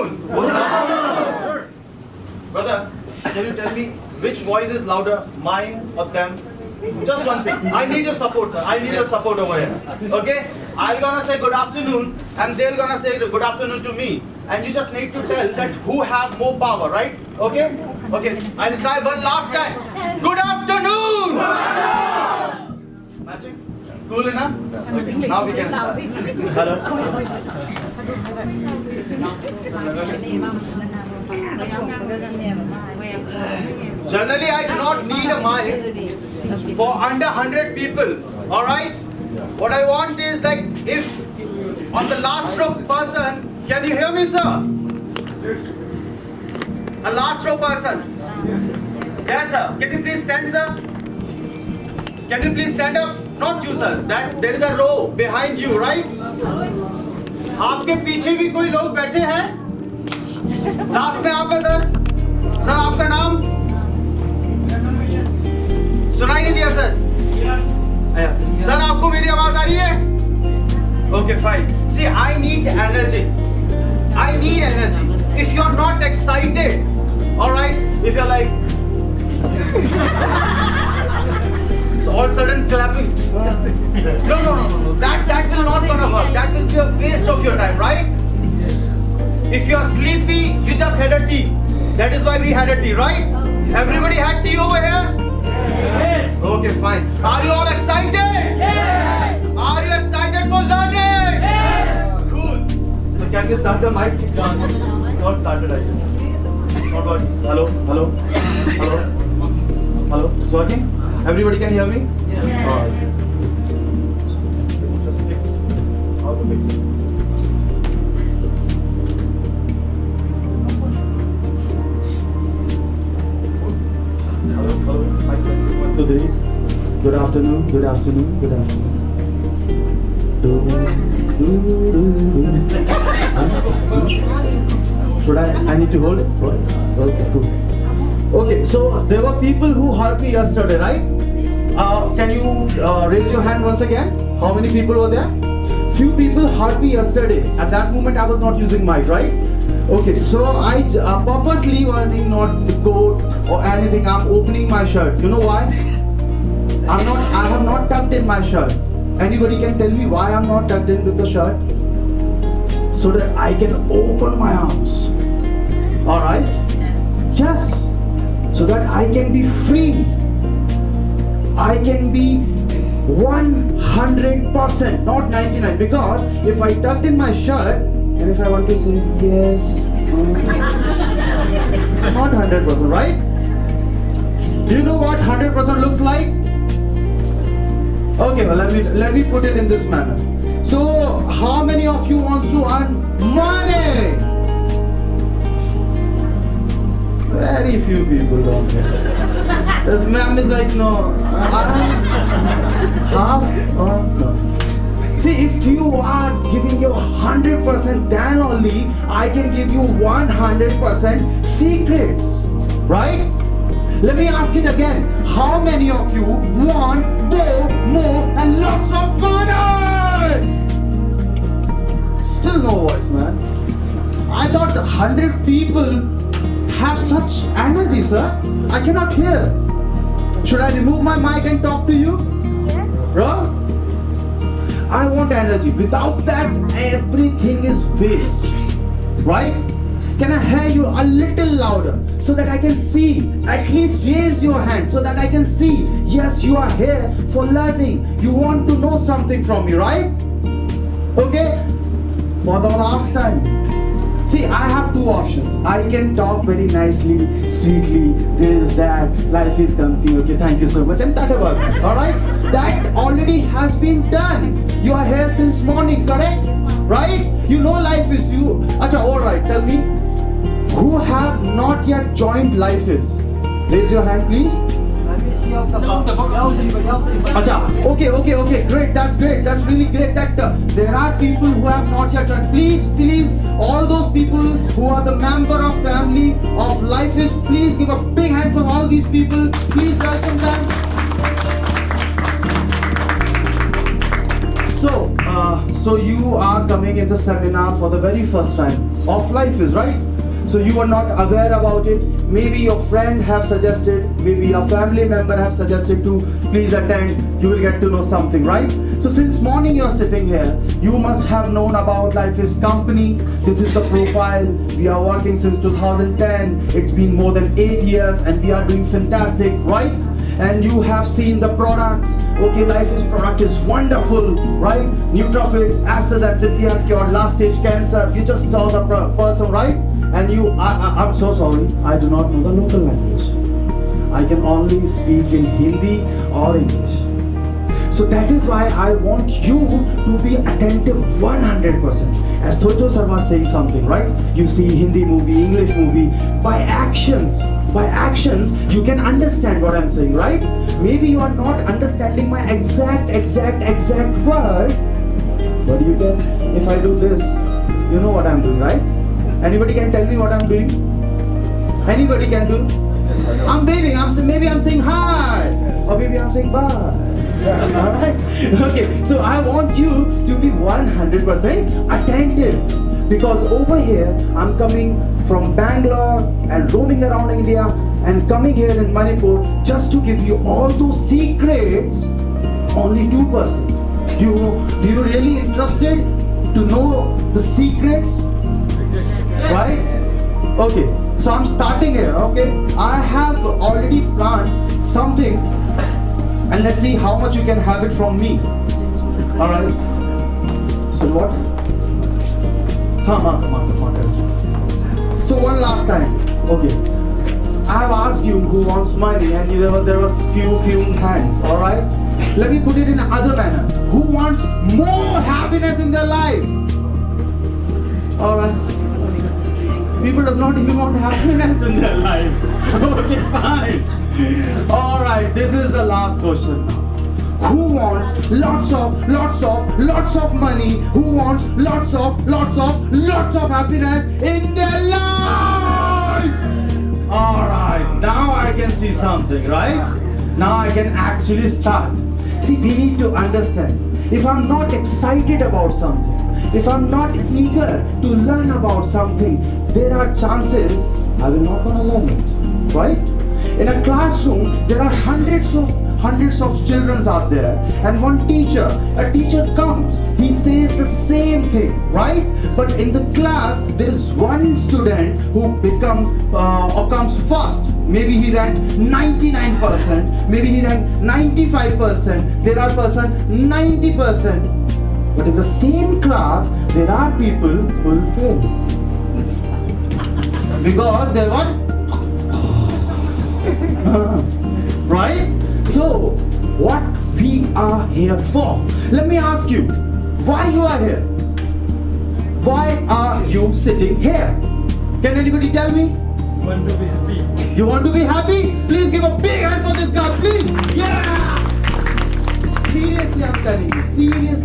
afternoon. Brother, can you tell me which voice is louder, mine or them? Just one thing. I need your support, sir. I need your support over here. Okay? I'm gonna say good afternoon, and they're gonna say good afternoon to me. And you just need to tell that who have more power, right? Okay? Okay. I'll try one last time. Good afternoon! Matching? Cool enough? Okay. Now we can start. Hello. Generally, I do not need a mic for under 100 people. Alright? What I want is like if on the last row person, can you hear me, sir? A last row person. Yes, sir. Can you please stand, sir? Can you please stand up? Not you, sir. That there is a row behind you, right? आपके पीछे भी कोई लोग बैठे हैं? Last में आप हैं, सर? सर, आपका नाम? सुनाई नहीं दिया, सर? सर, आपको मेरी आवाज आ रही है? Okay, fine. See, I need energy. I need energy. If you're not excited, alright? If you're like, so all of a sudden clapping. No. That will not gonna work. That will be a waste of your time, right? If you're sleepy, you just had a tea. That is why we had a tea, right? Everybody had tea over here? Yes. Okay, fine. Are you all excited? Yes. Are you excited for learning? Yes. Cool. So can you start the mic? It's not started, I guess. Not working. Hello. It's working? Everybody can hear me? Yes. Alright. Just fix. How to fix it? Hello. Mic testing 1, 2, 3. Good afternoon. Should I need to hold it? Okay, cool. Okay, so there were people who heard me yesterday, right? Can you raise your hand once again? How many people were there? Few people heard me yesterday. At that moment, I was not using mic, right? Okay, so I purposely wearing not the coat or anything. I'm opening my shirt. You know why? I have not tucked in my shirt. Anybody can tell me why I'm not tucked in with the shirt? So that I can open my arms. Alright? Yes. So that I can be free. I can be 100%, not 99. Because if I tucked in my shirt and if I want to say yes, it's not 100%, right? Do you know what 100% looks like? Okay, well let me put it in this manner. So how many of you wants to earn money? Very few people don't get it. This ma'am is like, no, half or no. See, if you are giving your 100%, then only I can give you 100% secrets, right? Let me ask it again. How many of you want more and lots of money? Still no voice, man. I thought 100 people have such energy, sir. I cannot hear. Should I remove my mic and talk to you? Yeah. Bro? I want energy. Without that, everything is waste. Right? Can I hear you a little louder so that I can see? At least raise your hand so that I can see. Yes, you are here for learning. You want to know something from me, right? Okay? For the last time. See, I have two options. I can talk very nicely, sweetly, this, that, life is company, okay, thank you so much, and talk about it, alright? That already has been done. You are here since morning, correct? Right? You know life is you. Acha, alright, tell me, who have not yet joined Lifeis? Raise your hand, please. Acha, okay, great, that's really great that there are people who have not yet joined. Please, all those people who are the member of family of Lifeis, please give a big hand for all these people. Please welcome them. So you are coming in the seminar for the very first time of Lifeis, right? So you are not aware about it. Maybe your friend have suggested, maybe your family member have suggested to please attend. You will get to know something, right? So since morning you are sitting here, you must have known about Lifeis company. This is the profile. We are working since 2010. It's been more than 8 years and we are doing fantastic, right? And you have seen the products. Okay, Lifeis product is wonderful, right? Nutrafit, astaxanthin, we have cured last stage cancer. You just saw the person, right? And I'm so sorry, I do not know the local language. I can only speak in Hindi or English. So that is why I want you to be attentive 100%. As Toto sir was saying something, right? You see Hindi movie, English movie, by actions, you can understand what I'm saying, right? Maybe you are not understanding my exact word, but you can, if I do this, you know what I'm doing, right? Anybody can tell me what I'm doing? Anybody can do? Yes, I know. I'm waving, maybe I'm saying hi, or maybe I'm saying bye. Alright? Okay, so I want you to be 100% attentive, because over here I'm coming from Bangalore and roaming around India and coming here in Manipur just to give you all those secrets. Only 2%. Do you really interested to know the secrets? Right? Okay, so I'm starting here, okay? I have already planned something and let's see how much you can have it from me. Alright? So what? Come on. So one last time, okay. I have asked you who wants money and there was few hands, alright? Let me put it in another manner. Who wants more happiness in their life? Alright. People does not even want happiness in their life. Okay, fine. Alright, this is the last question. Who wants lots of money? Who wants lots of happiness in their life? Alright, now I can see something, right? Now I can actually start. See, we need to understand. If I'm not excited about something, if I'm not eager to learn about something, there are chances I will not gonna learn it, right? In a classroom, there are hundreds of children out there, and a teacher comes, he says the same thing, right? But in the class, there is one student who comes first. Maybe he ranked 99%, maybe he ranked 95%, there are person 90%. But in the same class, there are people who will fail. Because they what? Right? So, what we are here for? Let me ask you, why you are here? Why are you sitting here? Can anybody tell me? Want to be happy. You want to be happy? Please give a big hand for this guy, please. Yeah! Seriously,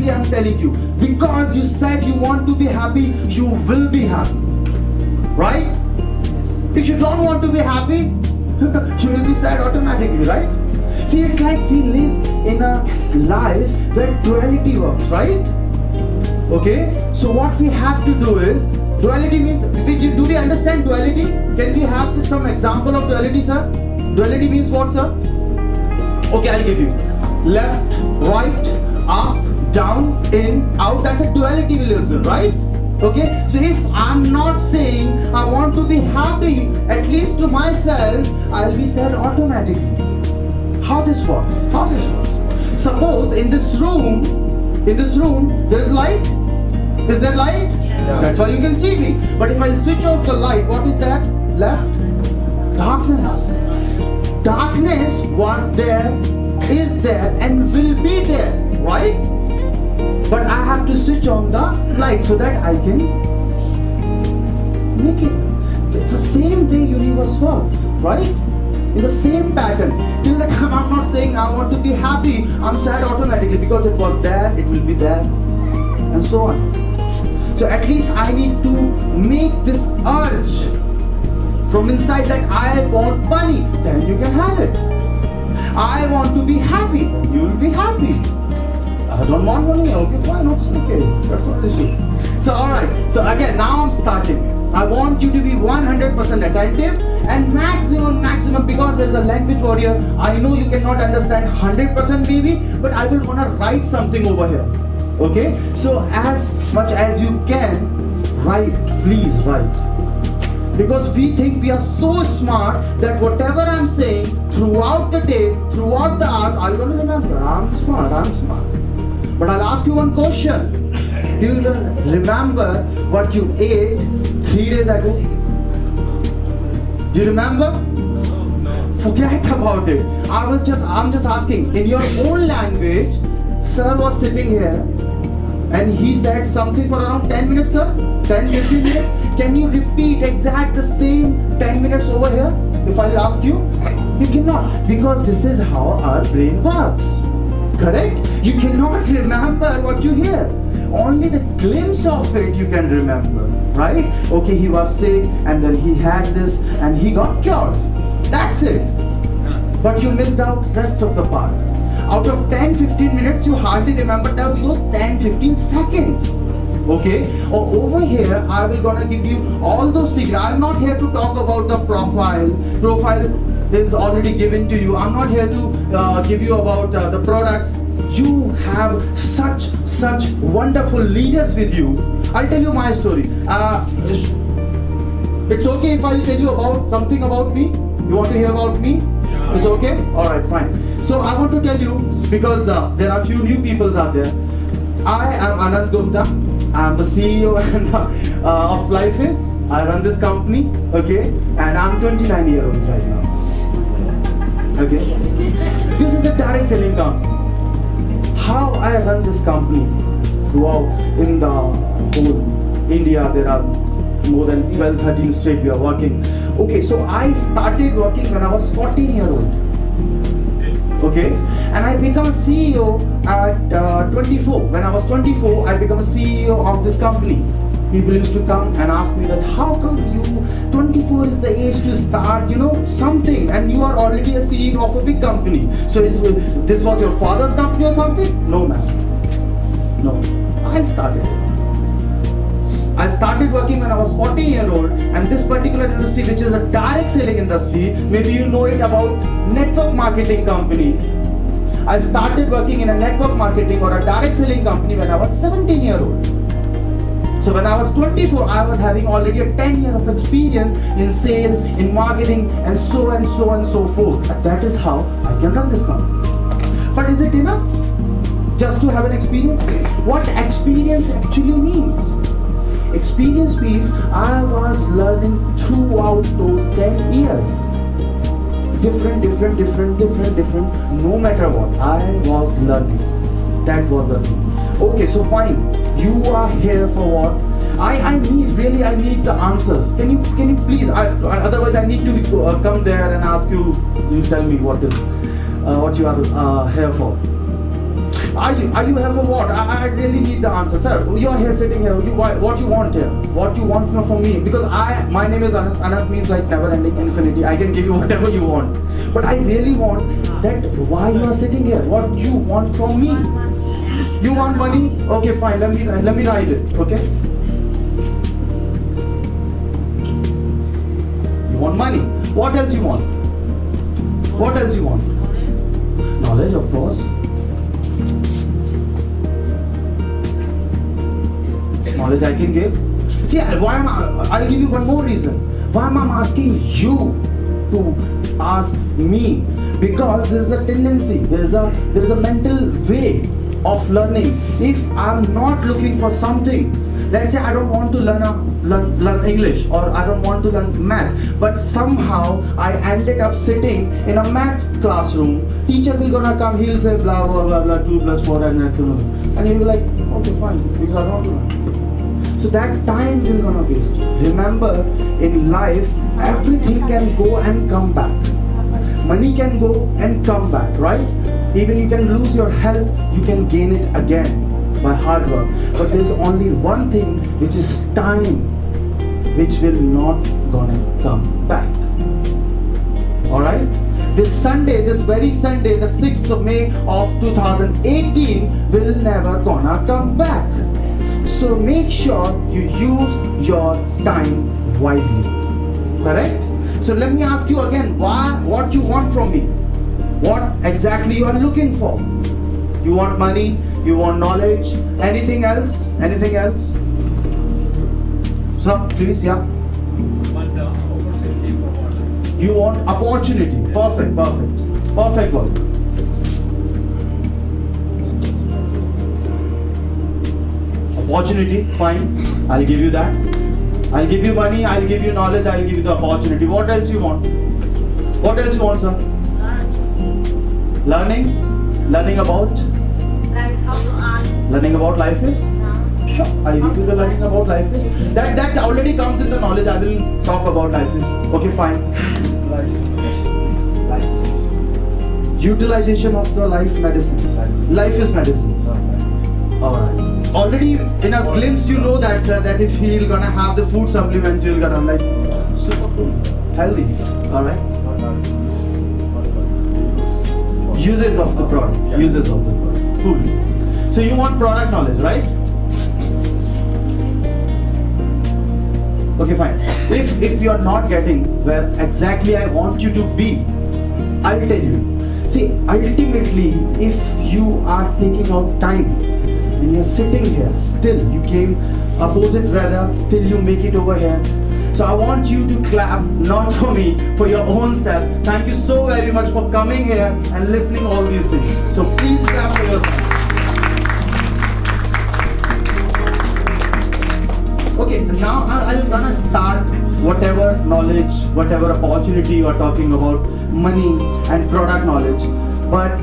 I'm telling you. Because you said you want to be happy, you will be happy. Right? If you don't want to be happy, you will be sad automatically, right? See, it's like we live in a life where duality works, right? Okay? So what we have to do is, duality means, do we understand duality? Can we have some example of duality, sir? Duality means what, sir? Okay, I'll give you. Left, right, up, down, in, out. That's a duality we live in, right? Okay, so if I'm not saying I want to be happy, at least to myself, I'll be sad automatically. How this works? Suppose in this room, there is light. Is there light? Yeah. That's why you can see me. But if I switch off the light, what is that? Left? Darkness. Darkness was there, is there, and will be there, right? But I have to switch on the light so that I can make it. It's the same way universe works, right? In the same pattern. Till the time I'm not saying I want to be happy, I'm sad automatically because it was there, it will be there, and so on. So at least I need to make this urge from inside that I want money, then you can have it. I want to be happy, then you will be happy. I don't want money. Okay, fine, it's okay. That's not the issue. So alright, so again, now I'm starting. I want you to be 100% attentive and maximum, because there is a language barrier. I know you cannot understand 100% maybe, but I will wanna write something over here. Okay? So as much as you can, write, please write. Because we think we are so smart that whatever I'm saying throughout the day, throughout the hours, I'm going to remember. I'm smart. But I'll ask you one question. Do you remember what you ate 3 days ago? Do you remember? Forget about it. I'm just asking. In your own language, sir was sitting here and he said something for around 10 minutes, sir? 10-15 minutes? Can you repeat exact the same 10 minutes over here? If I ask you? You cannot, because this is how our brain works. Correct? You cannot remember what you hear. Only the glimpse of it you can remember. Right? Okay, he was sick and then he had this and he got cured. That's it. But you missed out rest of the part. Out of 10-15 minutes, you hardly remember those 10-15 seconds. Okay? Or over here, I will gonna give you all those secrets. I'm not here to talk about the profile. Profile is already given to you. I'm not here to give you about the products. You have such wonderful leaders with you. I'll tell you my story. It's okay if I'll tell you about something about me. You want to hear about me? It's okay? Alright, fine. So I want to tell you, because there are few new people out there. I am Anant Gupta. I am the CEO of Lifeis. I run this company, okay? And I'm 29 years old right now. Okay? This is a direct selling company. How I run this company throughout in the whole India, there are more than 12-13 states we are working. Okay, so I started working when I was 14 years old. Okay, and I became a CEO at 24. When I was 24, I became a CEO of this company. People used to come and ask me that, how come you, 24 is the age to start, something, and you are already a CEO of a big company. So this was your father's company or something? No, ma'am. No, I started working when I was 14 years old, and this particular industry, which is a direct selling industry, maybe you know it about network marketing company. I started working in a network marketing or a direct selling company when I was 17 years old. So when I was 24, I was having already a 10 years of experience in sales, in marketing, and so forth. And that is how I can run this company. But is it enough just to have an experience? What experience actually means? Experience means I was learning throughout those 10 years. Different, no matter what, I was learning. That was the thing. Okay, so fine. You are here for what? I need the answers. Can you please? Otherwise, I need to come there and ask you. You tell me what you are here for. Are you here for what? I really need the answer, sir. You are here sitting here. What you want here? What you want from me? Because my name is Anant. Anant means like never-ending, infinity. I can give you whatever you want. But I really want that. Why you are sitting here? What you want from me? You want money? Okay, fine. Let me write it. Okay. You want money? What else you want? What else you want? Knowledge, of course. Knowledge I can give. See, I'll give you one more reason. Why am I asking you to ask me? Because there is a tendency, there is a mental way of learning. If I'm not looking for something, let's say I don't want to learn English, or I don't want to learn math, but somehow I ended up sitting in a math classroom. Teacher will gonna come, he'll say blah blah blah blah 2 plus 4 and he'll be like, okay fine, because I don't want to learn. So that time you're gonna waste. Remember, in life, everything can go and come back. Money can go and come back, right? Even you can lose your health, you can gain it again by hard work. But there's only one thing, which is time, which will not gonna come back. Alright? This very Sunday, the 6th of May of 2018 will never gonna come back. So make sure you use your time wisely. Correct? So let me ask you again, what you want from me? What exactly you are looking for? You want money? You want knowledge? Anything else? Anything else? Sir, please, yeah. Want the opportunity for what? You want opportunity. Perfect, perfect. Perfect word. Opportunity, fine. I'll give you that. I'll give you money, I'll give you knowledge, I'll give you the opportunity. What else you want? What else you want, sir? Learning? Learning about? Like how to earn. Learning about Lifeis? Sure, I'll give you the learning about Lifeis. That already comes in the knowledge. I will talk about Lifeis. Okay, fine. Utilization of the life medicines. Life is medicines. Alright. Already in a glimpse you know that, sir, that if you're gonna have the food supplements, you're gonna like super cool, healthy. Alright. Uses of the product. Uses of the product. Cool. So you want product knowledge, right? Okay, fine. If you're not getting where exactly I want you to be, I'll tell you. See, ultimately, if you are taking out time and you're sitting here, still you came opposite weather, still you make it over here. So I want you to clap, not for me, for your own self. Thank you so very much for coming here and listening all these things. So please clap for yourself. Okay, now I'm gonna start whatever knowledge, whatever opportunity you are talking about, money and product knowledge. But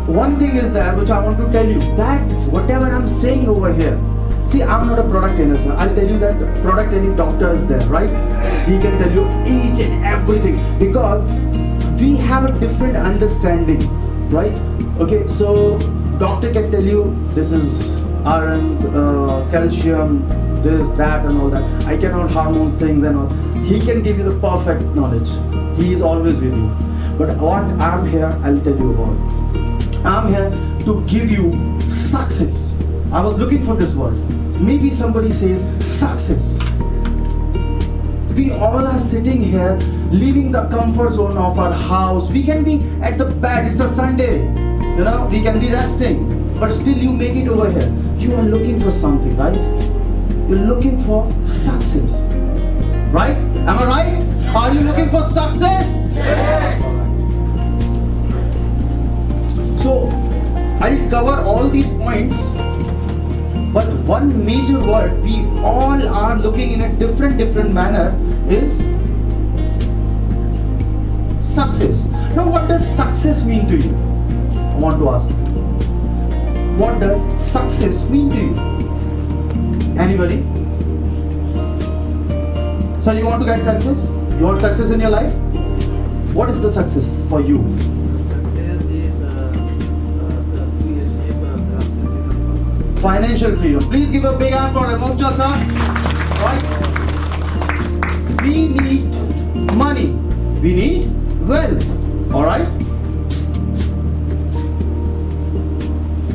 one thing is there which I want to tell you, that whatever I'm saying over here, see, I'm not a product trainer, sir. I'll tell you that product training doctor is there, right? He can tell you each and everything because we have a different understanding, right? Okay, so doctor can tell you this is iron, calcium, this, that and all that. I cannot hormones things and all. He can give you the perfect knowledge. He is always with you. But what I'm here, I'll tell you about. I'm here to give you success. I was looking for this word. Maybe somebody says success. We all are sitting here, leaving the comfort zone of our house. We can be at the bed, it's a Sunday. You know, we can be resting. But still you make it over here. You are looking for something, right? You're looking for success. Right? Am I right? Are you looking for success? Yes. So, I'll cover all these points, but one major word we all are looking in a different manner is success. Now, what does success mean to you? I want to ask you. What does success mean to you? Anybody? So, you want to get success? You want success in your life? What is the success for you? Financial freedom. Please give a big hand for Anant Gupta, sir. Right? We need money. We need wealth. Alright?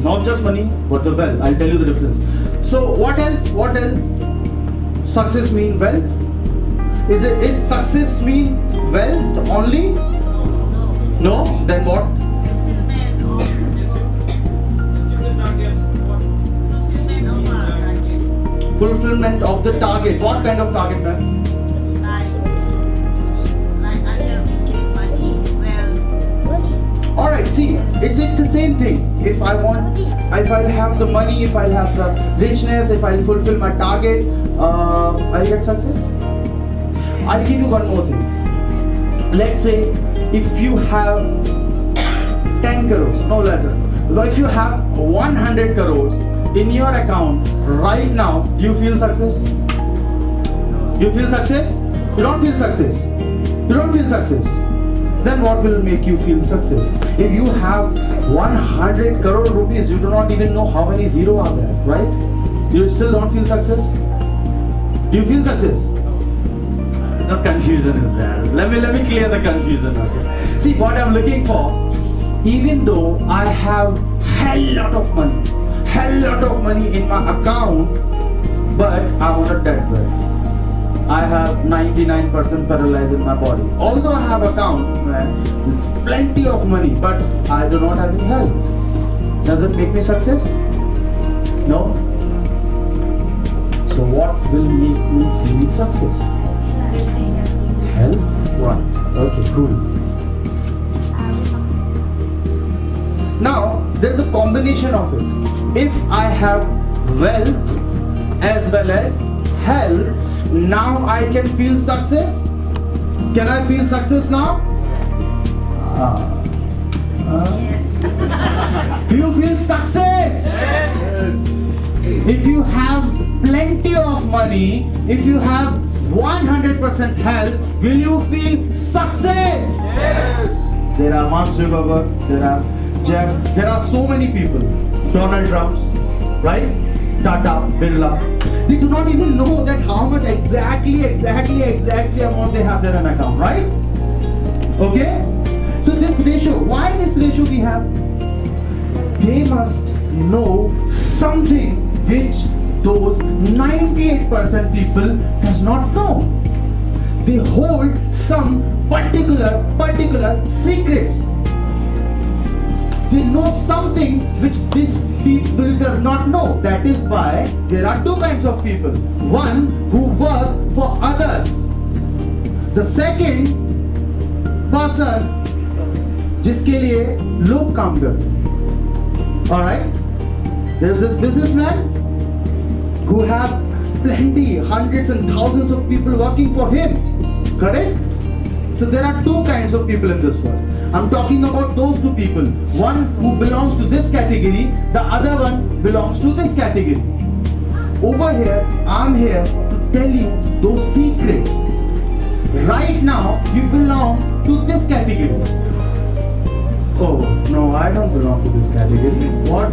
Not just money, but the wealth. I'll tell you the difference. So what else? What else? Success mean wealth? Is success mean wealth only? No? Then what? Fulfillment of the target. What kind of target, ma'am? Alright, see, it's the same thing. If I'll have the money, if I'll have the richness, if I'll fulfill my target, I'll get success. I'll give you one more thing. Let's say if you have 10 crores, no letter. If you have 100 crores in your account right now, do you feel success? Do you feel success? You don't feel success. You don't feel success. Then what will make you feel success? If you have 100 crore rupees, you do not even know how many zero are there, right? You still don't feel success? Do you feel success? The confusion is there. Let me clear the confusion. Okay. See what I'm looking for. Even though I have hell lot of money, hell lot of money in my account, but I'm on a dead bed. I have 99% paralyzed in my body. Although I have account, man, it's plenty of money, but I do not have any health. Does it make me success? No. So what will make me feel success? Health? Right. Okay, cool. Now, there's a combination of it. If I have wealth as well as health, now I can feel success. Can I feel success now? Do you feel success? Yes. If you have plenty of money, if you have 100% health, will you feel success? Yes. There are Mark Zuckerberg, there are Jeff, there are so many people. Donald Trump, right? Tata, Birla. They do not even know that how much exactly amount they have there in account, right? Okay? So this ratio, why this ratio we have? They must know something which those 98% people does not know. They hold some particular secrets. They know something which this people does not know. That is why there are two kinds of people. One who work for others. The second person जिसके लिए लोग काम करते हैं. Alright? There's this businessman who have plenty, hundreds and thousands of people working for him. Correct? So there are two kinds of people in this world. I'm talking about those two people. One who belongs to this category, the other one belongs to this category. Over here, I'm here to tell you those secrets. Right now, you belong to this category. Oh, no, I don't belong to this category. What?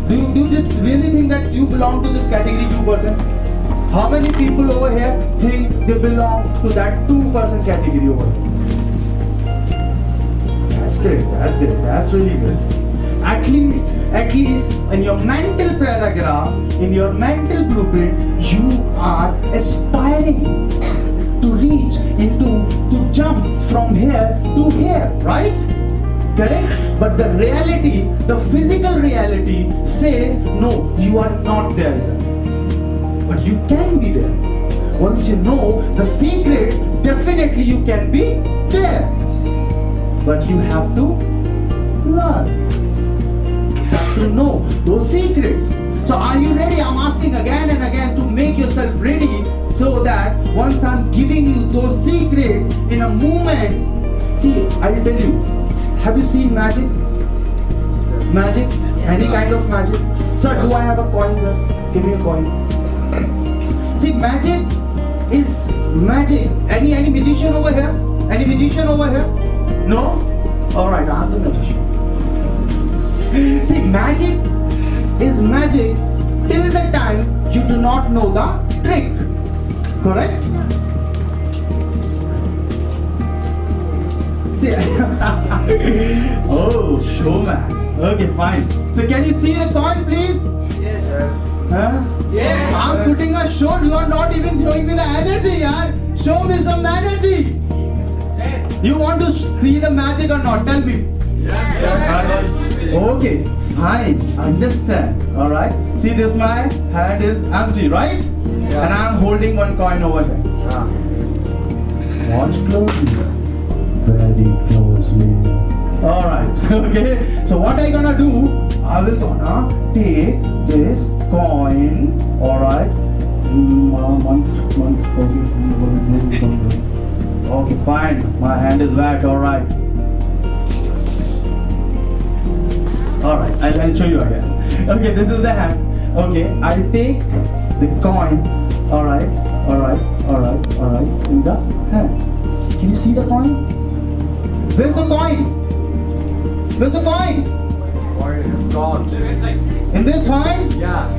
Do you really think that you belong to this category 2%? How many people over here think they belong to that 2% category over here? That's great, that's really good. At least in your mental paragraph, in your mental blueprint, you are aspiring to reach to jump from here to here, right? Correct? But the reality, the physical reality says, no, you are not there yet. But you can be there. Once you know the secrets, definitely you can be there. But you have to learn. You have to know those secrets. So are you ready? I'm asking again and again to make yourself ready so that once I'm giving you those secrets in a moment, see, I'll tell you, have you seen magic? Magic? Any kind of magic? Sir, do I have a coin, sir? Give me a coin. See, magic is magic. Any magician over here? Any magician over here? No? Alright, I'm the magician. See, magic is magic till the time you do not know the trick. Correct? See, oh, showman. Okay, fine. So can you see the coin, please? Yes. Huh? Yes. I'm putting a show. You are not even showing me the energy, yaar. Show me some energy. Yes. You want to see the magic or not? Tell me. Yes. Okay, fine. Understand. All right. See, this my hand is empty, right? Yeah. And I'm holding one coin over here. Watch closely. Very closely. Alright, okay. So what I gonna do? I will gonna take this coin. Alright. Okay, fine. My hand is wet. Alright. Alright, I'll show you again. Okay, this is the hand. Okay, I'll take the coin. Alright, in the hand. Can you see the coin? Where's the coin? Where's the coin? Coin is gone. In this hand? Yeah.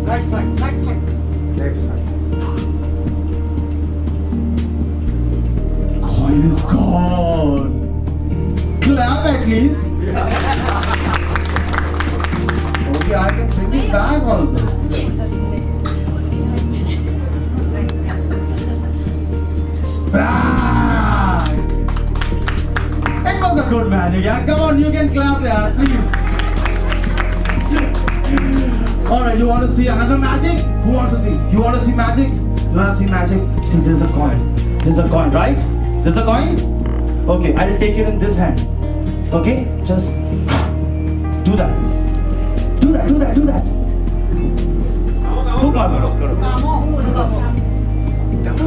Right side. Next side. Coin is gone. Clap at least. bag also. Bag. It was a good magic, yeah. Come on, you can clap, yeah, please. Alright, you want to see another magic? Who wants to see? You want to see magic? You want to see magic? See, there's a coin. There's a coin, right? There's a coin? Okay, I'll take it in this hand. Okay? Just do that. Do that, do that, do that. Who got it?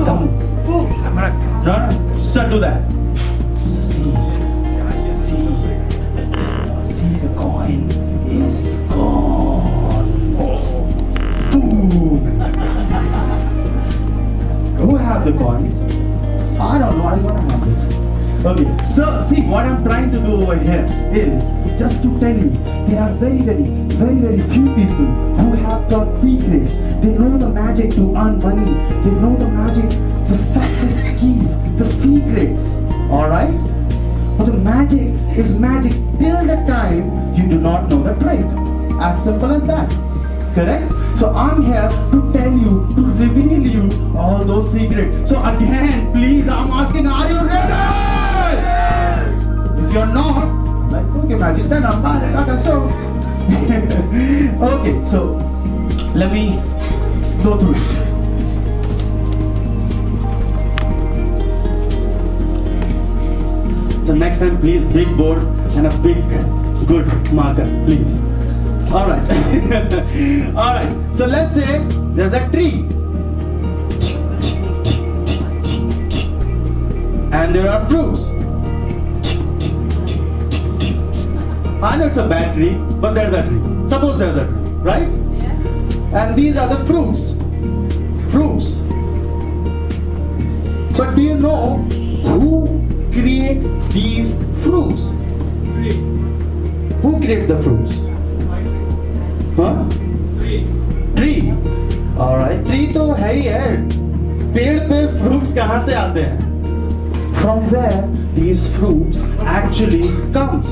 Come. No, sir, do that. So see, the coin is gone. Boom. Who have the coin? I don't know, I don't have it. Okay, so see, what I'm trying to do over here is just to tell you, there are very few people who have got secrets. They know the magic to earn money. They know the magic, the success keys, the secrets. Alright? But the magic is magic till the time you do not know the trick. As simple as that. Correct? So I'm here to tell you, to reveal you all those secrets. So again, please, I'm asking, are you ready? Yes! If you're not, like, okay, magic done, I'm back, so. Okay, so let me go through this. So next time, please, big board and a big, good marker, please. Alright. Alright. So let's say there's a tree. And there are fruits. I know it's a bad tree, but there's a tree. Suppose there's a tree, right? Yeah. And these are the fruits. Fruits. But do you know who create these fruits? Who create the fruits? Huh? Tree. Alright, tree तो है ही है. पेड़ पे fruits कहाँ से आते हैं? From where these fruits actually comes?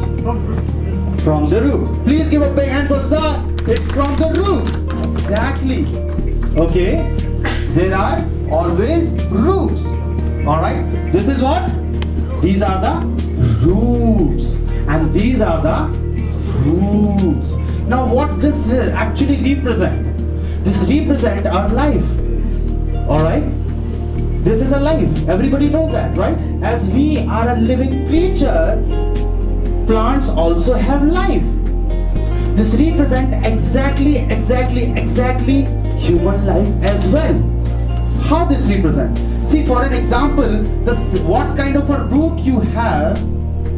From the root. Please give a big hand for sir. It's from the root. Exactly. Okay. There are always roots. Alright. This is what? These are the roots. And these are the fruits. Now what this actually represent? This represent our life. Alright? This is a life. Everybody knows that, right? As we are a living creature, plants also have life. This represent exactly human life as well. How this represent? See, for an example, what kind of a root you have,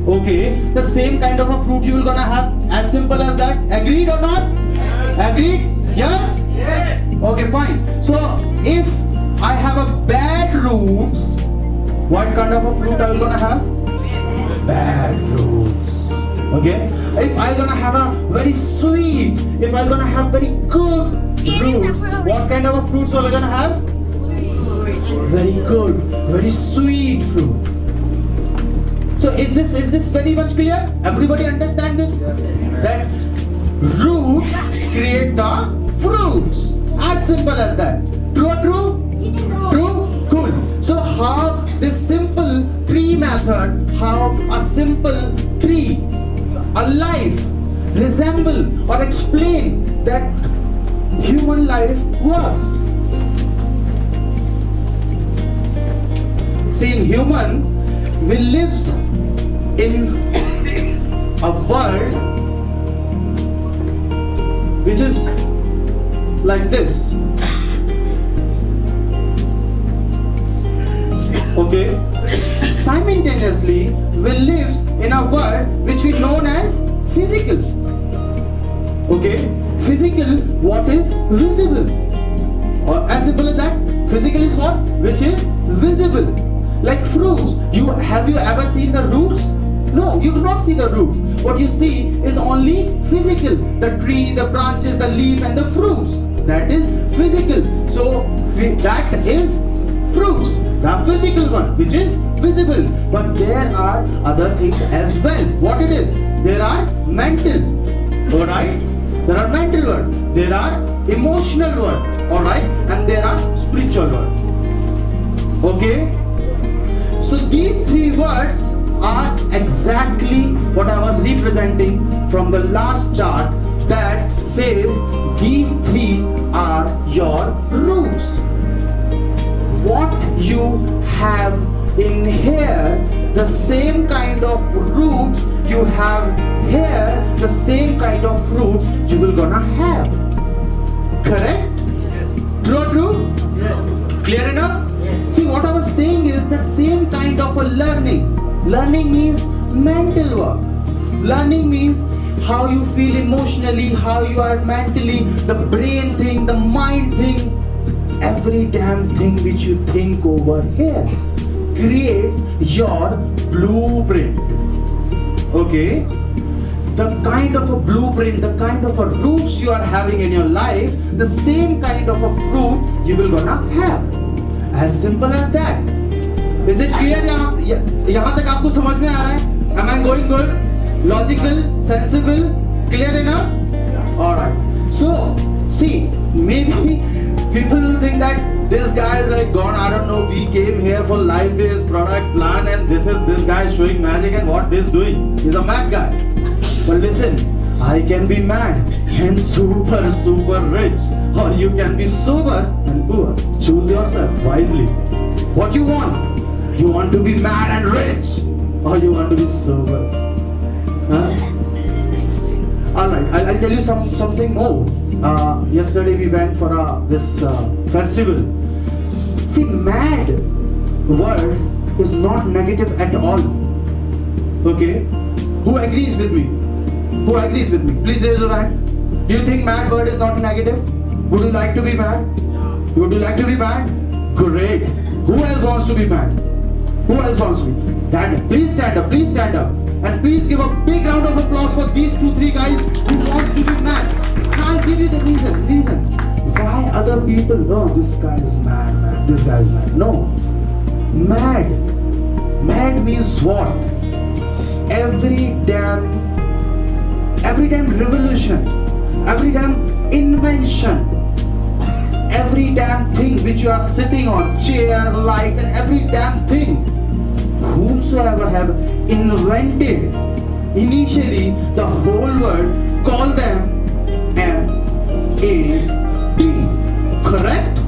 okay, the same kind of a fruit you will gonna have. As simple as that. Agreed or not? Yes. Agreed? Yes? Yes. Okay, fine. So if I have a bad roots, what kind of a fruit I will gonna have? Bad fruits. Okay? If I'm gonna have a very sweet, if I'm gonna have very good roots, what kind of a fruits are we gonna have? Very good, very sweet fruit. So is this very much clear? Everybody understand this? That roots create the fruits. As simple as that. True or true? True? Cool. So how this simple tree method, how a simple tree, a life, resemble or explain that human life works. See, in human, we live in a world which is like this. Okay? Simultaneously, we live in a world which we known as physical. Okay? Physical, what is visible. Or as simple as that, physical is what? Which is visible. Like fruits. Have you ever seen the roots? No, you do not see the roots. What you see is only physical. The tree, the branches, the leaf and the fruits. That is physical. So that is fruits. The physical one, which is visible. But there are other things as well. What it is? There are mental. Alright? There are mental world. There are emotional world. Alright? And there are spiritual world. Okay? So these three words are exactly what I was representing from the last chart that says these three are your roots. What you have in here, the same kind of roots you have here, the same kind of fruits you will gonna have. Correct? True or true? Yes. Clear enough? Yes. See, what I was saying is the same kind of a learning. Learning means mental work. Learning means how you feel emotionally, how you are mentally, the brain thing, the mind thing. Every damn thing which you think over here creates your blueprint. Okay? The kind of a blueprint, the kind of a roots you are having in your life, the same kind of a fruit you will gonna have. As simple as that. Is it clear? यहाँ तक आपको समझ में आ रहा है? Am I going good? Logical, sensible, clear enough? Alright. So, see, maybe people will think that this guy is like gone, I don't know, we came here for Lifeis product plan and this guy showing magic and what this doing? He's a mad guy. But listen, I can be mad and super rich, or you can be sober and poor. Choose yourself wisely. What you want? You want to be mad and rich, or you want to be sober? Huh? Alright, I'll tell you something more. Yesterday we went for this festival. See, mad word is not negative at all. Okay? Who agrees with me? Who agrees with me? Please raise your hand. Do you think mad word is not negative? Would you like to be mad? Would you like to be mad? Great. Who else wants to be mad? Who else wants to be? Stand. Please stand up. Please stand up. And please give a big round of applause for these 2-3 guys who wants to be mad. I'll give you the reason. Why other people, no, this guy is mad, this guy is mad. No. Mad means what? Every damn revolution, every damn invention, every damn thing which you are sitting on, chair, lights, and every damn thing, whomsoever have invented, initially the whole world call them M-A-D. Correct?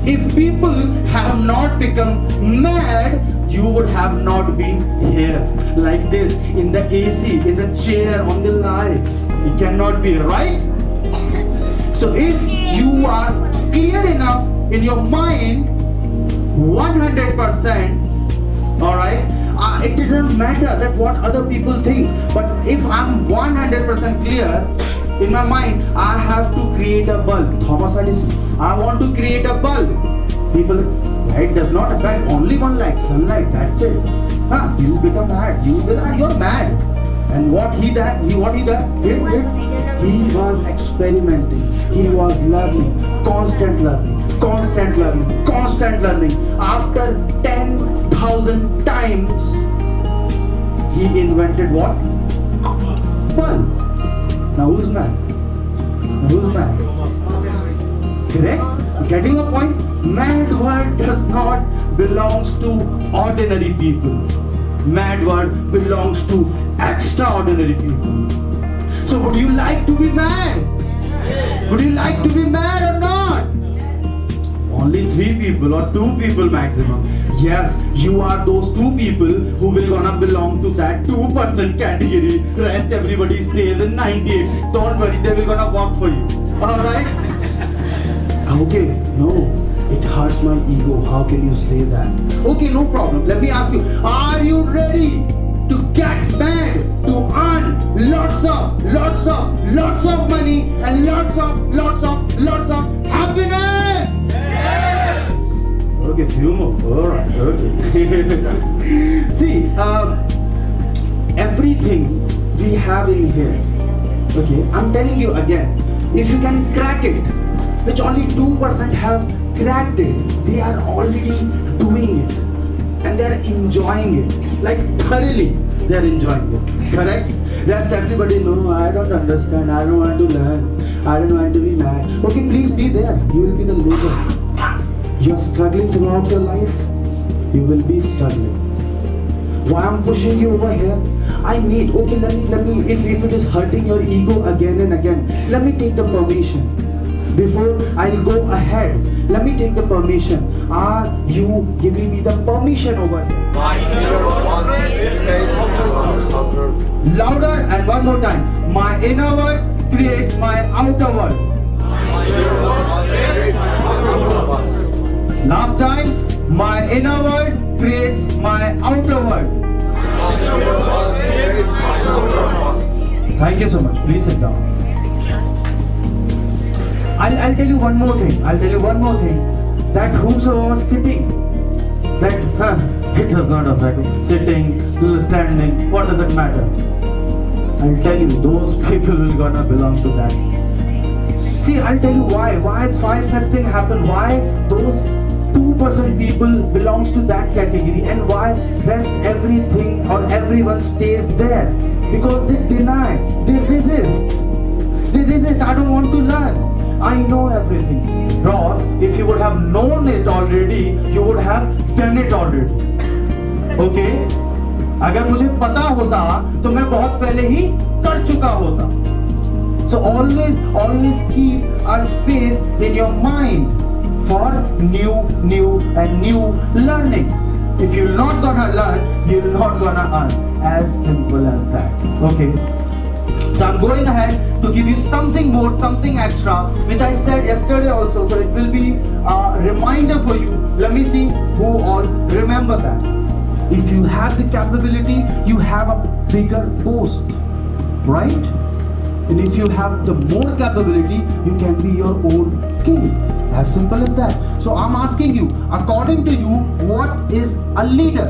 If people have not become mad, you would have not been here like this in the AC, in the chair, on the light. It cannot be, right? So if you are clear enough in your mind, 100%, alright, it doesn't matter that what other people think, but if I'm 100% clear in my mind, I have to create a bulb. Thomas Edison, I want to create a bulb. People, light does not affect only one light, sunlight, that's it. You become mad, you're mad. And what he did? He was experimenting, he was learning, constant learning. After 10,000 times, he invented what? Bulb. Now who's mad? Correct? Getting a point? Mad word does not belongs to ordinary people. Mad word belongs to extraordinary people. So would you like to be mad? Would you like to be mad or not? Only 3 people or 2 people maximum. Yes, you are those 2 people who will gonna belong to that 2% category. Rest everybody stays in 98. Don't worry, they will gonna work for you. Alright? Okay, no. It hurts my ego. How can you say that? Okay, no problem. Let me ask you. Are you ready to get mad, to earn lots of money and lots of happiness? Yes. Okay, few more. Alright, okay. See, everything we have in here, okay, I'm telling you again, if you can crack it, which only 2% have cracked it, they are already doing it and they are enjoying it like thoroughly. They are enjoying it. Correct? Rest everybody, no, I don't understand. I don't want to learn. I don't want to be mad. Okay, please be there. You will be the loser. You're struggling throughout your life. You will be struggling. Why I'm pushing you over here? I need, okay, let me, if it is hurting your ego again and again, let me take the permission. Before I'll go ahead, let me take the permission. Are you giving me the permission over here? Louder and one more time. My inner words create my outer world. Last time, my inner world creates my outer world. Thank you so much. Please sit down. I'll tell you one more thing. That whomsoever was sitting, it does not affect sitting, standing. What does it matter? I'll tell you, those people will gonna belong to that. See, I'll tell you why such thing happen. Why those 2% people belongs to that category, and why rest everything or everyone stays there. Because they deny, they resist. I don't want to learn. I know everything. Ross, if you would have known it already, you would have done it already. Okay? अगर मुझे पता होता तो मैं बहुत पहले ही कर चुका होता. So always keep a space in your mind for new learnings. If you're not gonna learn, you're not gonna earn. As simple as that. Okay? So I'm going ahead to give you something more, something extra, which I said yesterday also. So it will be a reminder for you. Let me see who all remember that. If you have the capability, you have a bigger post, right? And if you have the more capability, you can be your own king. As simple as that. So I'm asking you, according to you, what is a leader?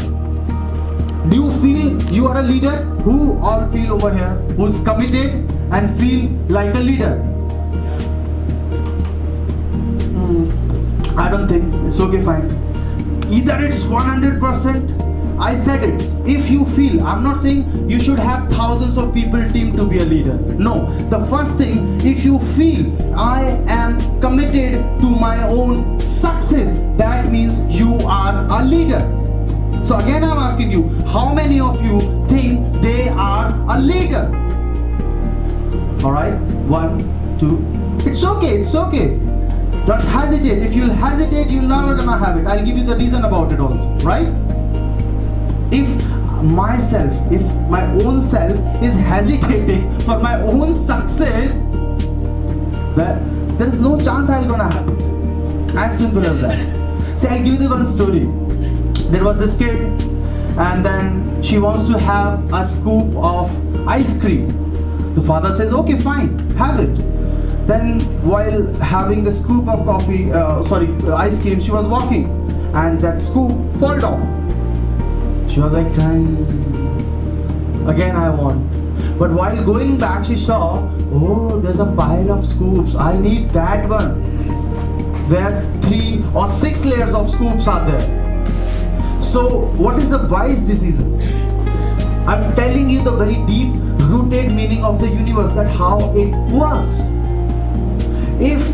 Do you feel you are a leader? Who all feel over here? Who's committed and feel like a leader? I don't think. It's okay, fine. Either it's 100%. I said it. If you feel, I'm not saying you should have thousands of people team to be a leader. No. The first thing, if you feel I am committed to my own success, that means you are a leader. So again I'm asking you, how many of you think they are a leader? Alright, 1, 2. It's okay. Don't hesitate. If you'll hesitate, you'll never gonna have it. I'll give you the reason about it also, right? If my own self is hesitating for my own success, well, there is no chance I'm gonna have it. As simple as that. See, I'll give you the one story. There was this kid, and then she wants to have a scoop of ice cream. The father says, okay, fine, have it. Then while having the scoop of ice cream, she was walking, and that scoop fall down. She was like crying. Again I want. But while going back, she saw, oh, there's a pile of scoops. I need that one. Where 3 or 6 layers of scoops are there. So what is the wise decision? I'm telling you the very deep rooted meaning of the universe, that how it works. If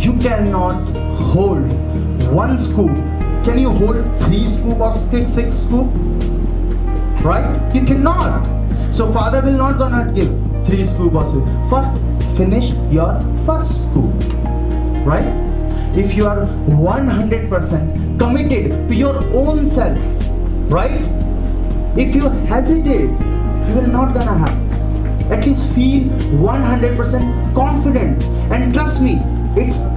you cannot hold 1 scoop, can you hold 3 scoop or 6 scoop? Right? You cannot. So father will not gonna give 3 scoop or so. First finish your first scoop. Right? If you are 100% committed to your own self, right? If you hesitate, you will not gonna have. At least feel 100% confident. And trust me,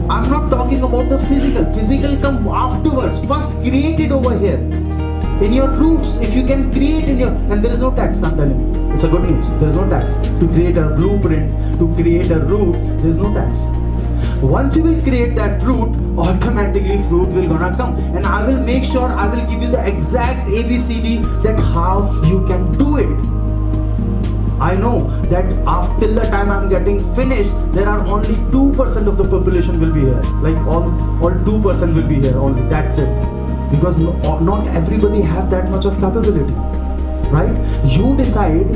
I'm not talking about the physical. Physical come afterwards. First create it over here. In your roots, if you can create and there is no tax, I'm telling you. It's a good news. There is no tax. To create a blueprint, to create a root, there is no tax. Once you will create that root, automatically fruit will gonna come. And I will make sure I will give you the exact ABCD that how you can do it. I know that after the time I'm getting finished, there are only 2% of the population will be here. Like all 2% will be here only. That's it. Because not everybody have that much of capability. right? You decide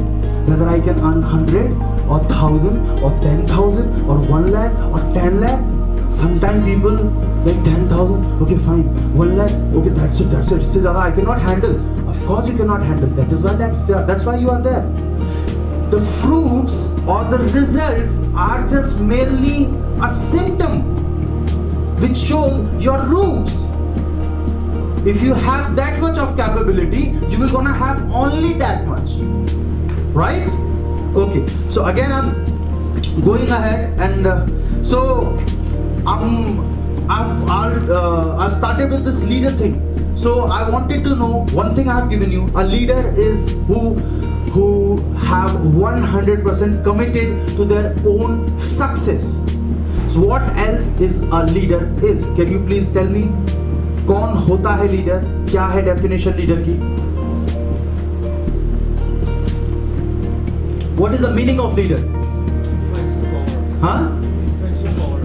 whether I can earn 100 or 1000 or 10,000 or 1 lakh or 10 lakh. Sometimes people like 10,000, okay fine, 1 lakh, okay that's it. Say Zyada I cannot handle. Of course you cannot handle. That's why you are there. The fruits or the results are just merely a symptom which shows your roots. If you have that much of capability, you will gonna have only that much, right? Okay, so again I'm going ahead and I've started with this leader thing. So I wanted to know one thing I have given you. A leader is who have 100% committed to their own success. So what else is a leader is? Can you please tell me? कौन होता है leader? क्या है definition leader की? What is the meaning of leader? Influential power. Huh? Influential power.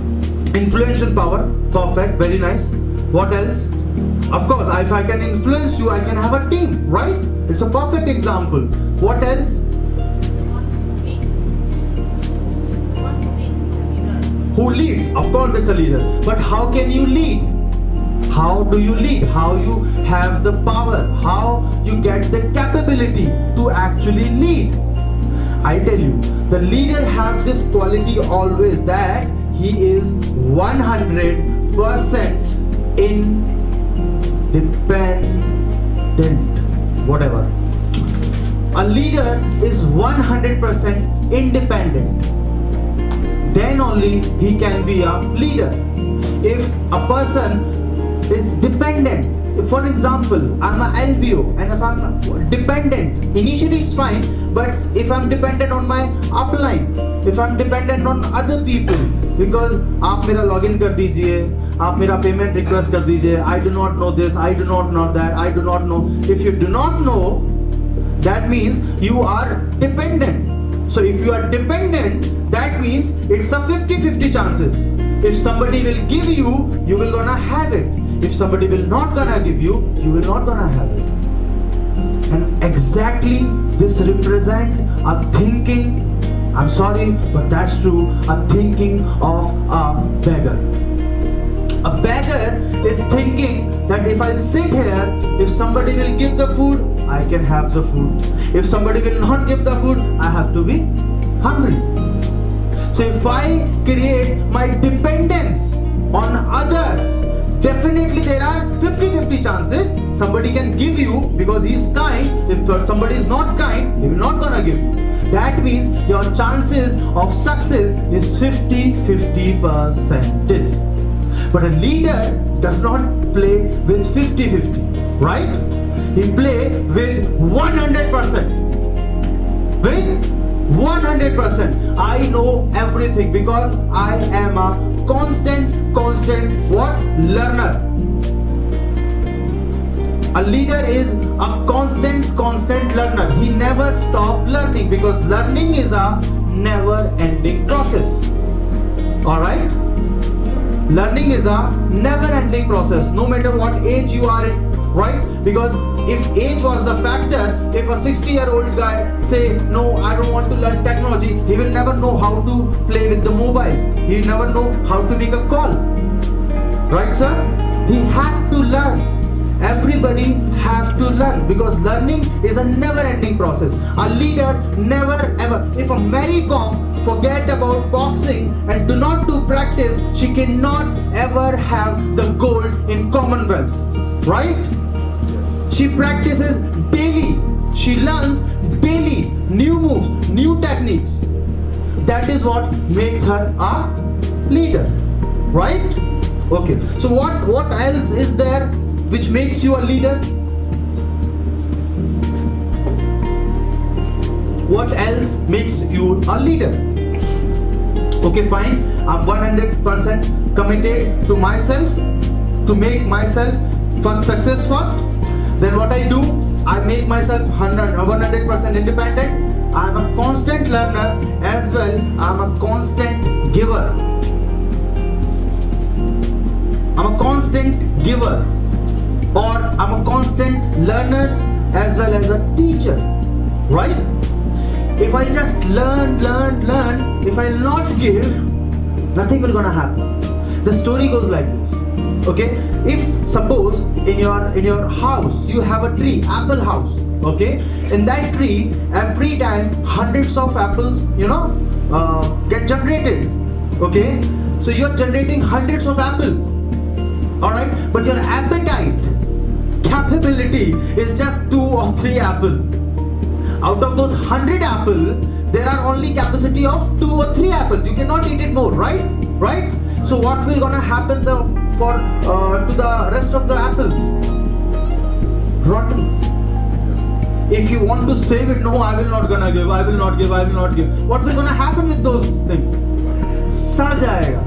Influential power. Perfect. Very nice. What else? Of course, if I can influence you, I can have a team, right? It's a perfect example. What else? Who leads? Of course, it's a leader. But how can you lead? How do you lead? How you have the power? How you get the capability to actually lead? I tell you, the leader have this quality always that he is 100% independent. Whatever. A leader is 100% independent. Then only he can be a leader. If a person is dependent, for an example, I'm an LBO and if I'm dependent, initially it's fine, but if I'm dependent on my upline, if I'm dependent on other people, because आप मेरा login कर दीजिए, आप मेरा payment request कर दीजिए, I do not know this, I do not know that, I do not know. If you do not know, that means you are dependent. So if you are dependent, that means it's a 50-50 chances. If somebody will give you, you will gonna have it. If somebody will not gonna give you, you will not gonna have it. And exactly this represent a thinking, I'm sorry, but that's true, a thinking of a beggar. A beggar is thinking that if I sit here, if somebody will give the food, I can have the food. If somebody will not give the food, I have to be hungry. So if I create my dependence on others, definitely there are 50-50 chances somebody can give you because he's kind. If somebody is not kind, he will not gonna give you. That means your chances of success is 50-50%. But a leader does not play with 50-50, right? He play with 100%. With 100%. I know everything because I am a constant what? Learner. A leader is a constant learner. He never stop learning because learning is a never-ending process. Alright? Learning is a never-ending process, no matter what age you are in, right? Because if age was the factor, if a 60-year-old guy say, no, I don't want to learn technology, he will never know how to play with the mobile. He will never know how to make a call. Right, sir? He have to learn. Everybody have to learn because learning is a never-ending process. A leader never ever. If a Mary Kom forget about boxing and do not do practice, she cannot ever have the gold in Commonwealth. Right? She practices daily. She learns daily new moves, new techniques. That is what makes her a leader. Right? Okay. So what else is there which makes you a leader? What else makes you a leader? Okay, fine. I'm 100% committed to myself, to make myself first success first. Then what I do, I make myself 100% independent. I'm a constant learner as well. I'm a constant giver. I'm a constant giver, or I'm a constant learner as well as a teacher. right? If I just learn, if I'll not give, nothing will gonna happen. The story goes like this. Okay, if suppose in your house you have a tree, apple house. Okay, in that tree, every time hundreds of apples, get generated. Okay, so you're generating hundreds of apples. All right, but your appetite capability is just 2 or 3 apples. Out of those 100 apples, there are only capacity of 2 or 3 apples. You cannot eat it more, right? Right? So what will gonna happen to the rest of the apples? Rotten. If you want to save it, no, I will not gonna give. I will not give. What will gonna happen with those things? Sar jayega,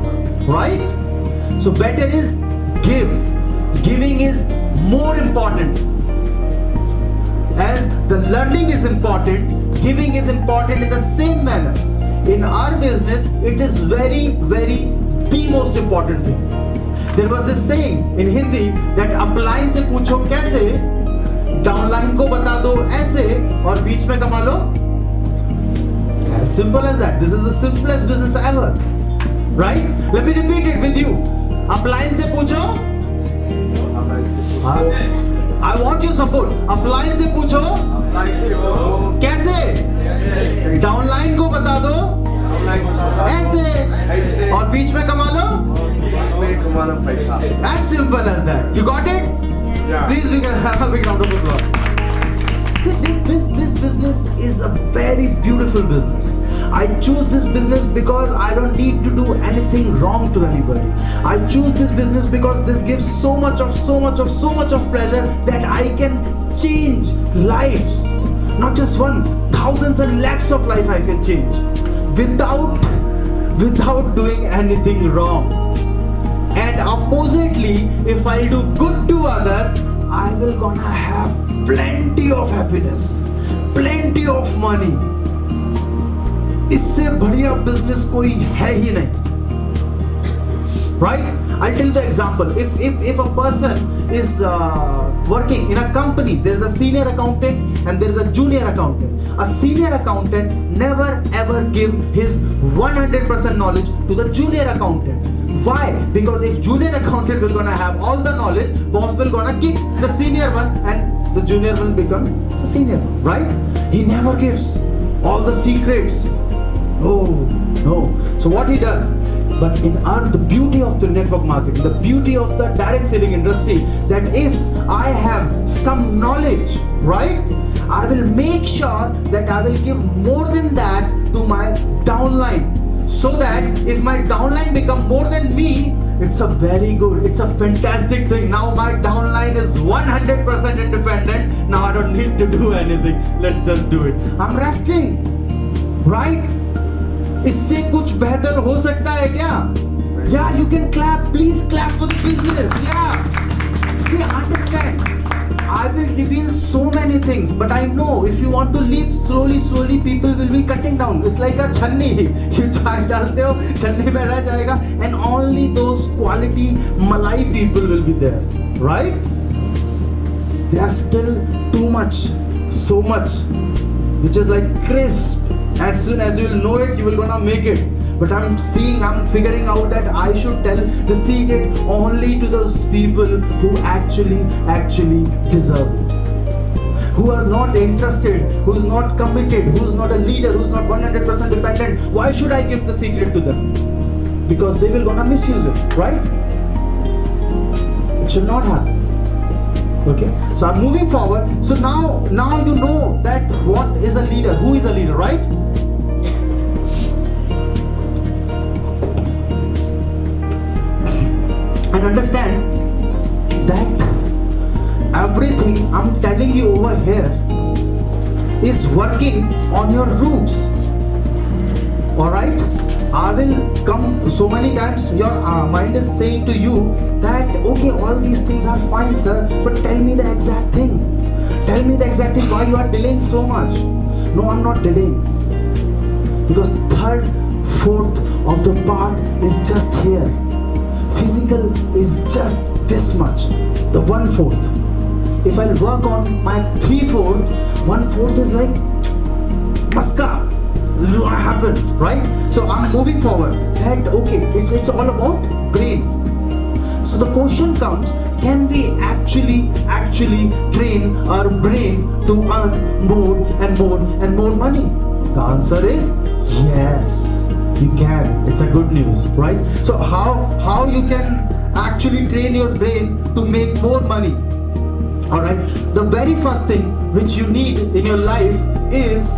right? So better is give. Giving is more important. As the learning is important, giving is important in the same manner. In our business, it is very, very the most important thing. There was this saying in Hindi that upline से पूछो कैसे, downline को बता दो ऐसे और बीच में कमा लो. As simple as that. This is the simplest business ever, right? Let me repeat it with you. Upline से पूछो. I want your support. Upline से पूछो. कैसे? डाउनलाइन को बता दो ऐसे और बीच में कमा लो. As simple as that. You got it? Yeah. Please, we can have a big round of applause. See, this business is a very beautiful business. I choose this business because I don't need to do anything wrong to anybody. I choose this business because this gives so much of pleasure that I can change lives. Not just one, thousands and lakhs of life I can change without doing anything wrong. And oppositely, if I do good to others, I will gonna have plenty of happiness, plenty of money. इससे बढ़िया business कोई है ही नहीं. Right? I'll tell you the example. If a person is working in a company, there is a senior accountant and there is a junior accountant. A senior accountant never ever give his 100% knowledge to the junior accountant. Why? Because if junior accountant will gonna have all the knowledge, boss will gonna kick the senior one and the junior will become the senior, right? He never gives all the secrets. No. So what he does? But the beauty of the network marketing, the beauty of the direct selling industry, that if I have some knowledge, right, I will make sure that I will give more than that to my downline. So that if my downline become more than me, it's a very good, it's a fantastic thing. Now my downline is 100% independent. Now I don't need to do anything. Let's just do it. I'm resting, right? इससे कुछ बेहतर हो सकता है क्या? Yeah, you can clap. Please clap for the business. Yeah. See, understand. I will reveal so many things, but I know if you want to live slowly, people will be cutting down. It's like a chhanni. You चाय डालते हो, छन्नी में रह जाएगा, and only those quality Malai people will be there, right? They are still too much, so much, which is like crisp. As soon as you will know it, you will gonna make it. But I'm figuring out that I should tell the secret only to those people who actually deserve it. Who is not interested, who is not committed, who is not a leader, who is not 100% dependent. Why should I give the secret to them? Because they will gonna misuse it, right? It should not happen. Okay, so I'm moving forward. So now you know that what is a leader, who is a leader, right? And understand that everything I'm telling you over here is working on your roots. Alright? I will come so many times, your mind is saying to you that okay, all these things are fine, sir, but tell me the exact thing. Tell me the exact thing why you are delaying so much. No, I'm not delaying. Because the third, fourth of the bar is just here. Physical is just this much, the 1/4. If I'll work on my 3/4, 1/4 is like Paska. This is gonna happen, right? So I'm moving forward. That okay, it's all about brain. So the question comes, can we actually train our brain to earn more and more and more money? The answer is yes, you can. It's a good news, right? So how you can actually train your brain to make more money? All right. The very first thing which you need in your life is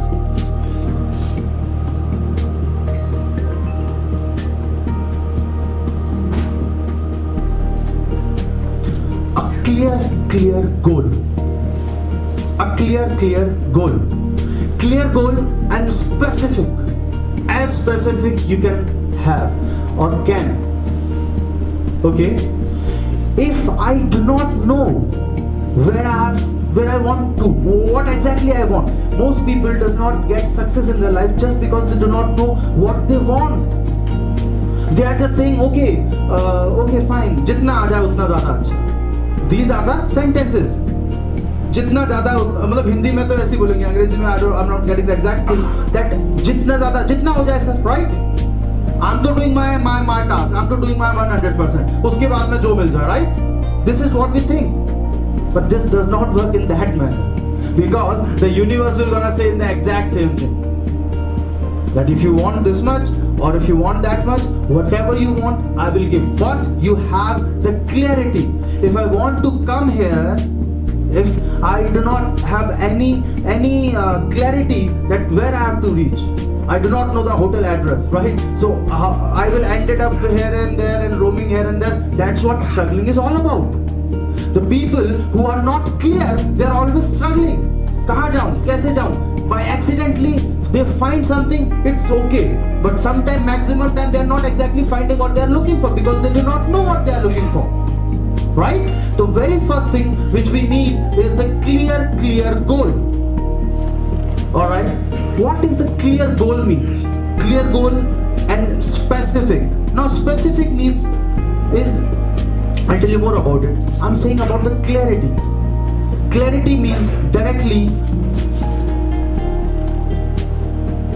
clear goal. A clear goal. Clear goal and specific. As specific you can have or can. Okay? If I do not know where I want to, what exactly I want. Most people does not get success in their life just because they do not know what they want. They are just saying, okay, fine, jitna aa jaye utna zyada अच्छा. These are the sentences. जितना ज़्यादा मतलब हिंदी में तो ऐसे ही बोलेंगे, अंग्रेजी में I'm not getting the exact thing. That जितना हो जाए sir, right? I'm to doing my task. I'm to doing my 100%. उसके बाद में जो मिल जाए, right? This is what we think, but this does not work in that manner, because the universe will gonna say in the exact same thing. That if you want this much or if you want that much, whatever you want, I will give. First, you have the clarity. If I want to come here, if I do not have any clarity that where I have to reach, I do not know the hotel address, right? So I will ended up here and there and roaming here and there. That's what struggling is all about. The people who are not clear, they are always struggling. कहाँ जाऊँ, कैसे जाऊँ? By accidentally they find something, it's okay. But sometimes, maximum time, they are not exactly finding what they are looking for because they do not know what they are looking for. Right? The very first thing which we need is the clear goal. Alright? What is the clear goal means? Clear goal and specific. Now specific means is, I'll tell you more about it. I'm saying about the clarity. Clarity means directly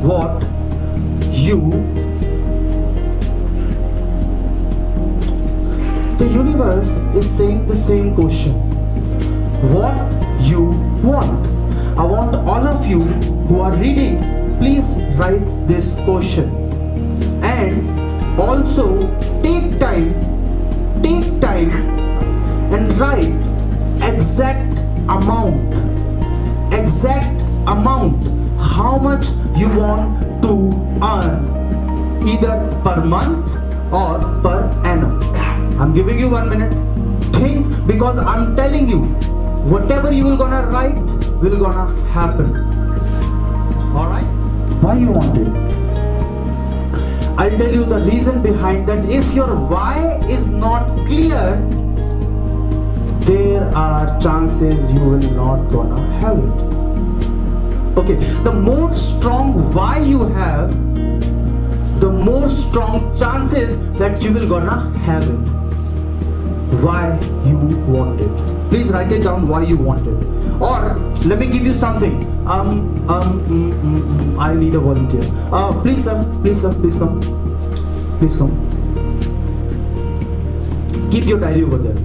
what the universe is saying the same question. What you want. I want all of you who are reading, please write this question. And also take time and write exact amount. How much you want to earn, either per month or per annum. I'm giving you 1 minute. Think, because I'm telling you, whatever you will gonna write will gonna happen. Alright? Why you want it? I'll tell you the reason behind that. If your why is not clear, there are chances you will not gonna have it. Okay, the more strong why you have, the more strong chances that you will gonna have it. Why you want it. Please write it down, why you want it. Or let me give you something. I need a volunteer. Please come. Keep your diary over there.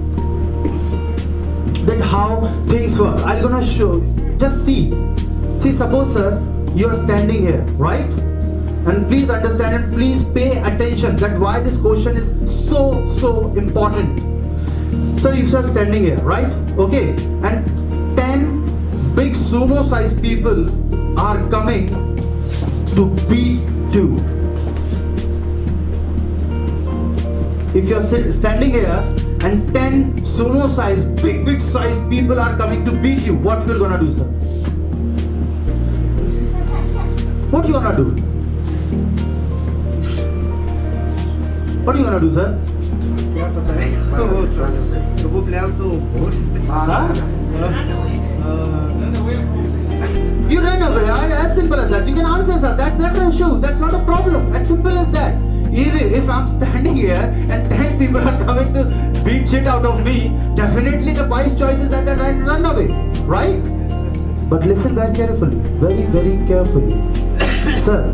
That how things work. I'm gonna show you. Just see. See, suppose sir, you are standing here, right? And please understand and please pay attention that why this question is so important. Sir, you are standing here, right? Okay. And 10 big sumo sized people are coming to beat you. If you are standing here and 10 sumo sized, big sized people are coming to beat you, what will gonna do, sir? What are you gonna do? What are you gonna do, sir? क्या पता है तो वो plan तो बहुत You run away, as simple as that. You can answer, sir. That's not an issue. That's not a problem. As simple as that. If I'm standing here and 10 people are coming to beat shit out of me, definitely the wise choice is that I run away, right? But listen very carefully, very, very carefully. Sir,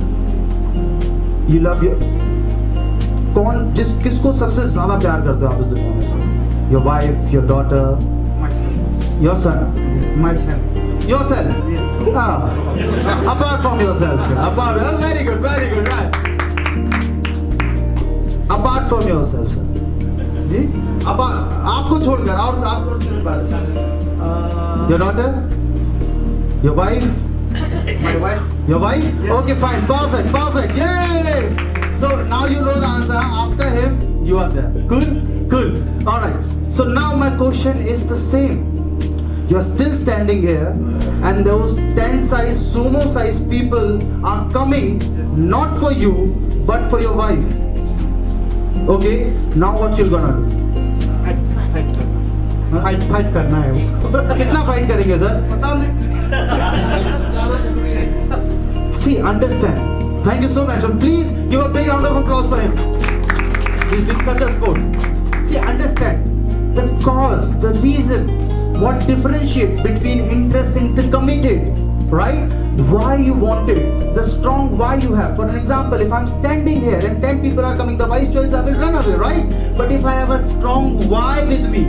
you love your... किसको सबसे ज़्यादा प्यार करते हो आप इस दुनिया में sir? Your wife, your daughter, My son. your son, My son. yourself. Yes. Apart from yourself, sir. Very good, right. Apart from yourself, sir. जी? आपको छोड़कर और आपको सिर्फ बात. Your daughter, your wife. My wife. Your wife? Yes. Okay, fine. Perfect. Yay! So now you know the answer. After him, you are there. Cool? Alright. So now my question is the same. You're still standing here and those 10 size, sumo size people are coming not for you but for your wife. Okay? Now what you're gonna do? Fight करना है वो. कितना fight करेंगे sir? बताओ नहीं. See, understand. Thank you so much. And please give a big round of applause for him. He's been such a sport. See, understand. The cause, the reason, what differentiates between interest and the committed, right? Why you want it, the strong why you have. For an example, if I'm standing here and 10 people are coming, the wise choice, I will run away, right? But if I have a strong why with me,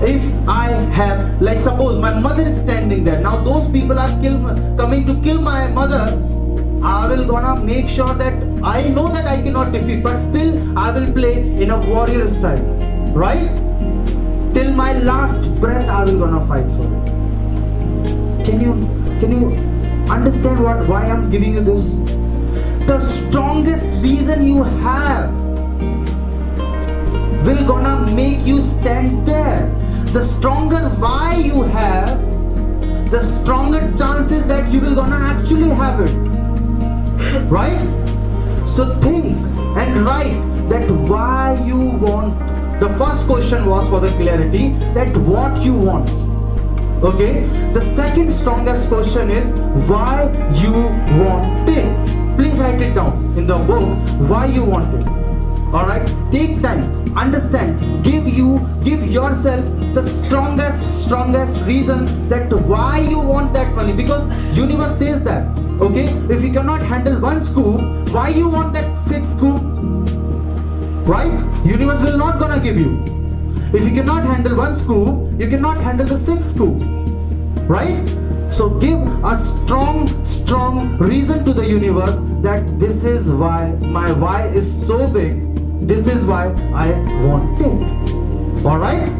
if I have, like suppose my mother is standing there, now those people are coming to kill my mother, I will gonna make sure that I know that I cannot defeat, but still I will play in a warrior style, right? Till my last breath I will gonna fight for it. Can you understand why I'm giving you this? The strongest reason you have will gonna make you stand there. The stronger why you have, the stronger chances that you will gonna actually have it. Right? So think and write that why you want. The first question was for the clarity that what you want. Okay? The second strongest question is why you want it. Please write it down in the book why you want it. Alright? Take time. Understand. Give yourself the strongest reason that why you want that money. Because universe says that. Okay? If you cannot handle one scoop, why you want that 6 scoop? Right? Universe will not gonna give you. If you cannot handle one scoop, you cannot handle the 6 scoop. Right? So give a strong reason to the universe that this is why my why is so big. This is why I want it. Alright?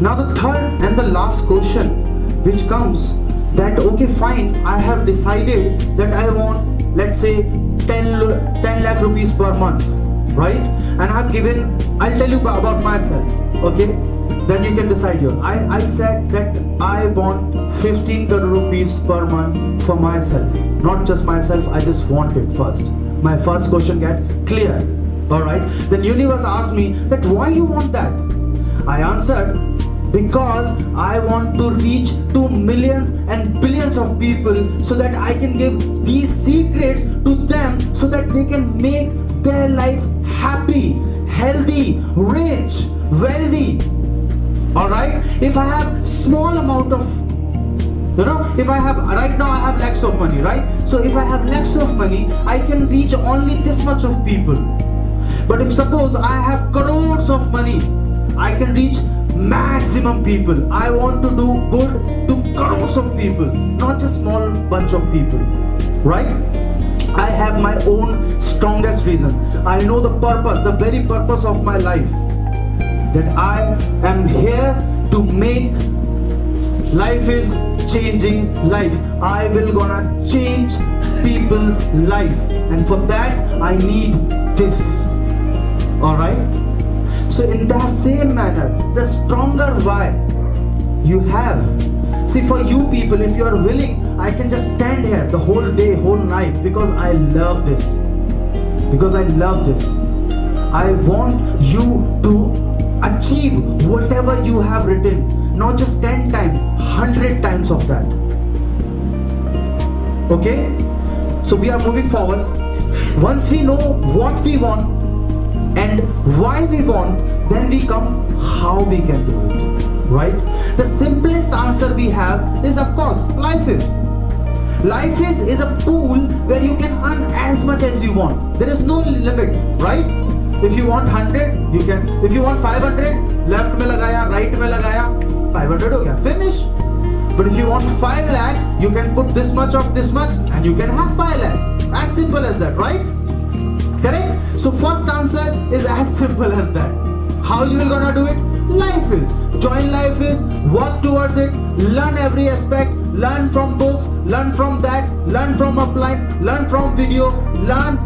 Now the third and the last question which comes that okay fine, I have decided that I want, let's say 10 lakh rupees per month, right? And I'll tell you about myself, okay? Then you can decide here. I said that I want 15 crore rupees per month for myself. Not just myself, I just want it first. My first question get clear, alright? Then universe asked me that why you want that? I answered, because I want to reach to millions and billions of people so that I can give these secrets to them so that they can make their life happy, healthy, rich, wealthy. Alright? If I have small amount of, if I have, right now I have lakhs of money, right? So if I have lakhs of money, I can reach only this much of people. But if suppose I have crores of money, I can reach maximum people. I want to do good to crores of people, not just small bunch of people, right? I have my own strongest reason. I know the purpose, the very purpose of my life, that I am here to make life is changing life. I will gonna change people's life, and for that I need this. Alright? So in that same manner, the stronger why you have. See, for you people, if you are willing, I can just stand here the whole day, whole night, because I love this. Because I love this. I want you to achieve whatever you have written. Not just 10 times, 100 times of that. Okay? So we are moving forward. Once we know what we want and why we want, then we come how we can do it. Right? The simplest answer we have is, of course, Lifeis. Lifeis is a pool where you can earn as much as you want. There is no limit, right? If you want 100, you can. If you want 500, left में लगाया, right में लगाया, 500 हो गया, finish. But if you want 5 lakh, you can put this much of this much and you can have 5 lakh. As simple as that, right? Correct? So first answer is as simple as that. How you will gonna do it? Lifeis. Join Lifeis, work towards it, learn every aspect, learn from books, learn from that, learn from upline, learn from video, learn,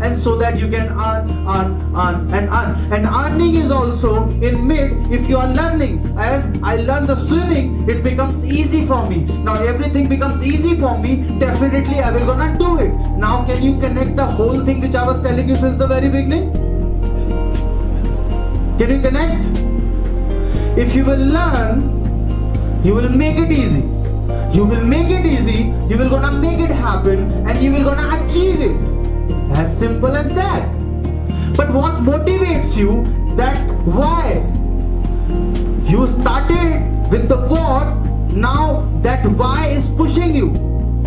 and so that you can earn. And earning is also in mid. If you are learning, as I learn the swimming, it becomes easy for me. Now everything becomes easy for me, definitely I will gonna do it. Now can you connect the whole thing which I was telling you since the very beginning? Can you connect? If you will learn, you will make it easy. You will make it easy, you will gonna make it happen, and you will gonna achieve it. As simple as that. But what motivates you, that why? You started with the what, now that why is pushing you.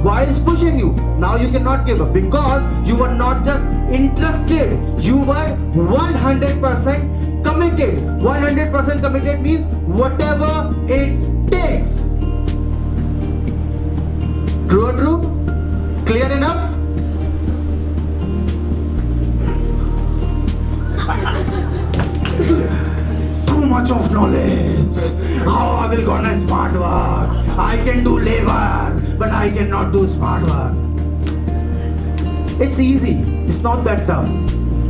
Why is pushing you? Now you cannot give up because you were not just interested, you were 100% committed. 100% committed means whatever it takes. True or true? Clear enough? Too much of knowledge. How I will gonna smart work? I can do labor, but I cannot do smart work. It's easy. It's not that tough.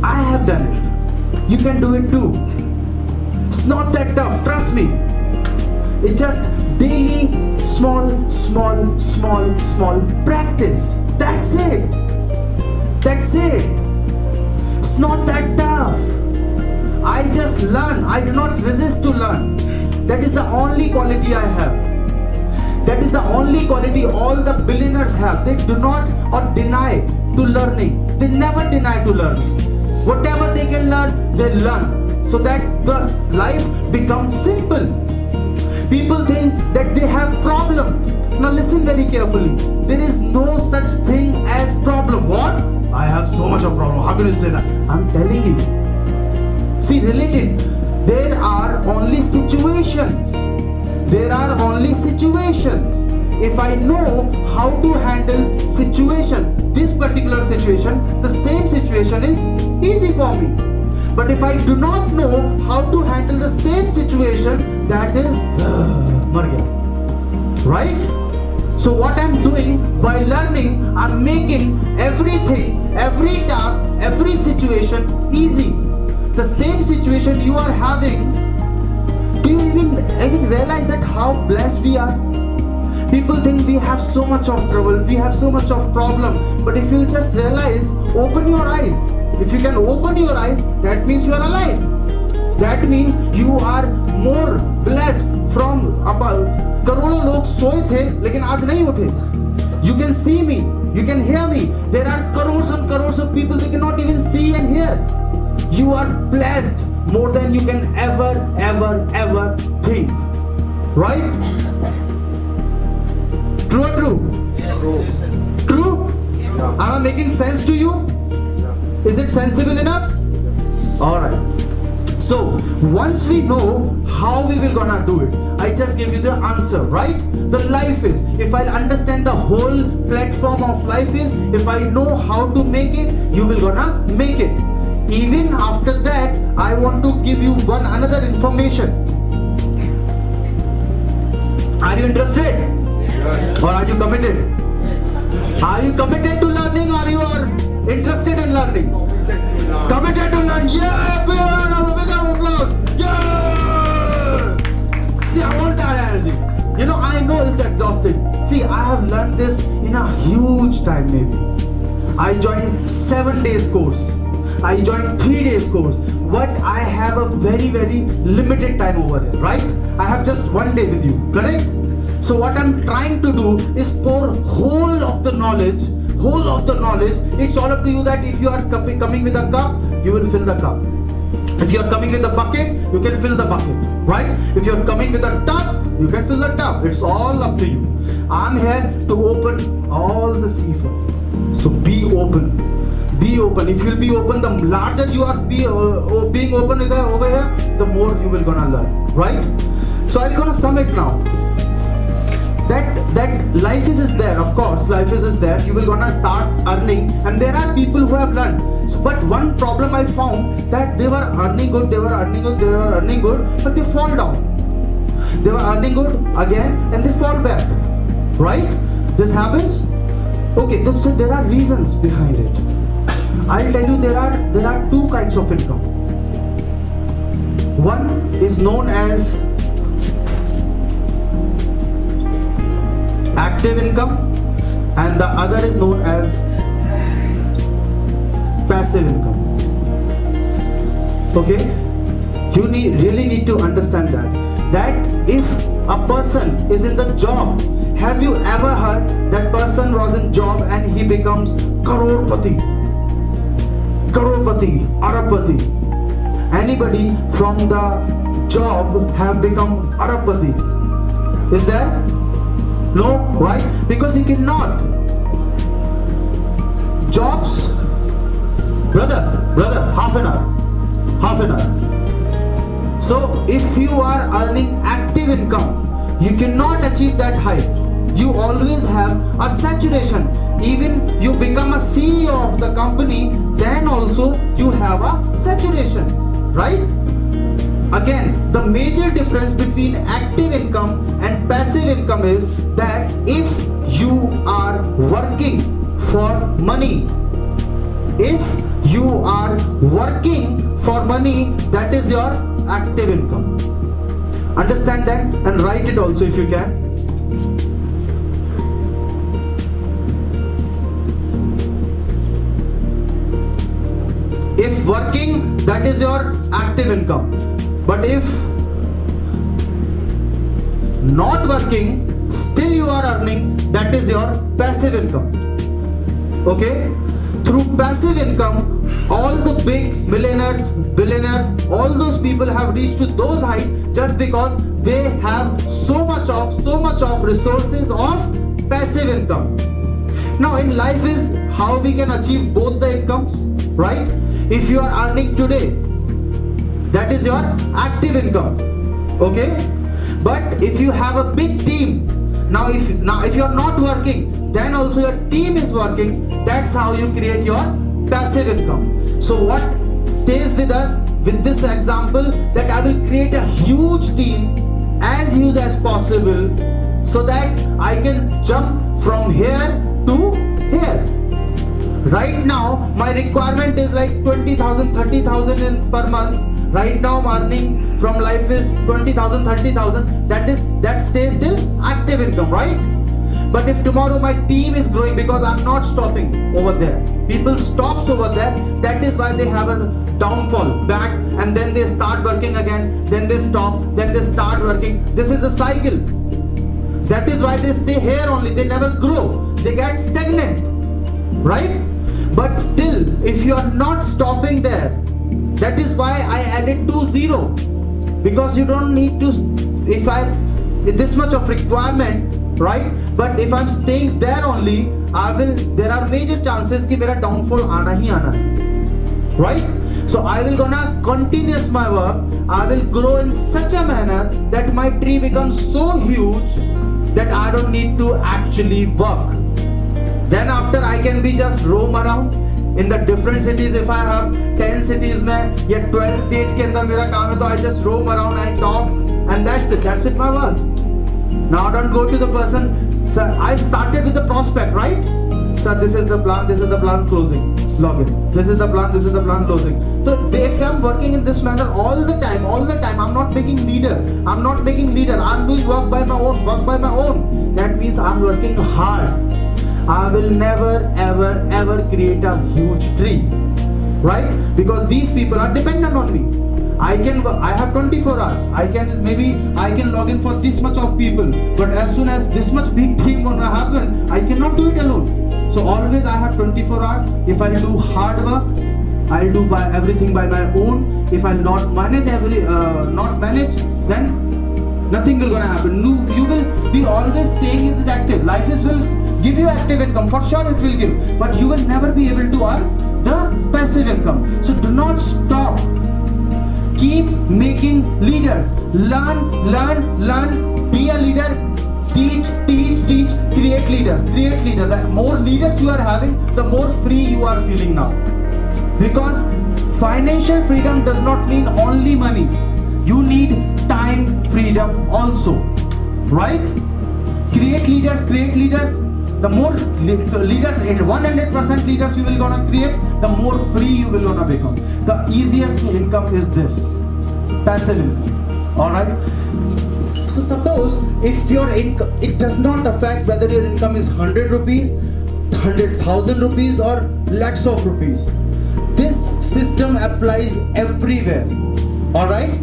I have done it. You can do it too. It's not that tough, trust me. It's just daily small practice. That's it. It's not that tough. I just learn. I do not resist to learn. That is the only quality I have. That is the only quality all the billionaires have. They do not or deny to learning. They never deny to learning. Whatever they can learn, they learn, so that the life becomes simple. People think that they have problem. Now listen very carefully. There is no such thing as problem. What? I have so much of problem. How can you say that? I'm telling you. See, related. There are only situations. If I know how to handle situation, this particular situation, the same situation is easy for me. But if I do not know how to handle the same situation, that is mar gaya. Right? So what I'm doing by learning, I'm making everything, every task, every situation easy. The same situation you are having, do you even realize that how blessed we are? People think we have so much of trouble, we have so much of problem. But if you just realize, open your eyes. If you can open your eyes, that means you are alive. That means you are more blessed from about करोड़ों लोग सोए थे लेकिन आज नहीं उठे. You can see me, you can hear me. There are crores and crores of people they cannot even see and hear. You are blessed more than you can ever think. Right? True or true? True. True? Am I making sense to you? Is it sensible enough? Alright. So, once we know how we will gonna do it, I just gave you the answer, right? The Lifeis. If I understand the whole platform of Lifeis, if I know how to make it, you will gonna make it. Even after that, I want to give you another information. Are you interested? Yes. Or are you committed? Yes. Are you committed to learning or you are interested in learning? Committed to learn. Yeah, big round of applause. Yeah. See, I want that energy. You know, I know it's exhausting. See, I have learned this in a huge time maybe. I joined 7 days course. I joined 3 days course, but I have a very limited time over here, right? I have just 1 day with you, correct? So what I'm trying to do is pour whole of the knowledge. It's all up to you that if you are coming with a cup, you will fill the cup. If you are coming with a bucket, you can fill the bucket, right? If you are coming with a tub, you can fill the tub. It's all up to you. I'm here to open all the sea for you. So be open. Be open. If you'll be open, the larger you are being open over here, the more you will gonna learn, right? So I'm gonna sum it now. That Lifeis is there, of course. Lifeis is there. You will gonna start earning, and there are people who have learned. So, but one problem I found that they were earning good, but they fall down. They were earning good again, and they fall back. Right? This happens. Okay, so there are reasons behind it. I'll tell you there are two kinds of income. One is known as active income, and the other is known as passive income. Okay, you really need to understand that if a person is in the job, have you ever heard that person was in job and he becomes crorepati, arabpati? Anybody from the job have become arabpati? Is there? No, right? Because he cannot. Jobs, brother, half an hour. So if you are earning active income, you cannot achieve that height. You always have a saturation. Even you become a CEO of the company, then also you have a saturation, right? Again, the major difference between active income and passive income is that if you are working for money, that is your active income. Understand that and write it also if you can. If working, that is your active income. But if not working, still you are earning, that is your passive income. Okay? Through passive income, all the big millionaires, billionaires, all those people have reached to those heights just because they have so much of resources of passive income. Now in life is how we can achieve both the incomes, right? If you are earning today, that is your active income, okay? But if you have a big team, now if you are not working, then also your team is working. That's how you create your passive income. So what stays with us with this example, that I will create a huge team, as huge as possible, so that I can jump from here to here. Right now my requirement is like 20,000, 30,000 per month. Right now I'm earning from Lifeis 20,000, 30,000. That stays still active income, right? But if tomorrow my team is growing, because I'm not stopping over there, people stops over there, that is why they have a downfall back, and then they start working again, then they stop, then they start working. This is a cycle. That is why they stay here only. They never grow. They get stagnant, right? But still, if you are not stopping there, that is why I added 2-0, because you don't need to, if I this much of requirement, right? But if I'm staying there only, there are major chances कि मेरा downfall आना ही आना है, right? So I will gonna continuous my work. I will grow in such a manner that my tree becomes so huge that I don't need to actually work. Then after I can be just roam around in the different cities. If I have 10 cities में या 12 states के अंदर मेरा काम है, तो I just roam around and talk, and that's it my work. Now don't go to the person, sir, I started with the prospect, right? Sir, this is the plan, closing, login. This is the plan, closing. So if I'm working in this manner all the time, I'm not making leader. I'm doing work by my own. That means I'm working hard. I will never ever create a huge tree. right? Because these people are dependent on me. I have 24 hours. I can log in for this much of people, but as soon as this much big thing gonna happen, I cannot do it alone. So always I have 24 hours. If I do hard work, I'll do everything by my own. If I not manage, then nothing will gonna happen. You will be always staying in active. Lifeis will give you active income, for sure it will give, but you will never be able to earn the passive income. So do not stop. Keep making leaders. Learn. Be a leader. Teach. Create leader. The more leaders you are having, the more free you are feeling now. Because financial freedom does not mean only money. You need time freedom also, right? Create leaders. The more leaders, 100% leaders you will gonna create, the more free you will gonna become. The easiest income is this, passive income. All right. So suppose if your income, it does not affect whether your income is 100 rupees, 100,000 rupees, or lakhs of rupees. This system applies everywhere. All right.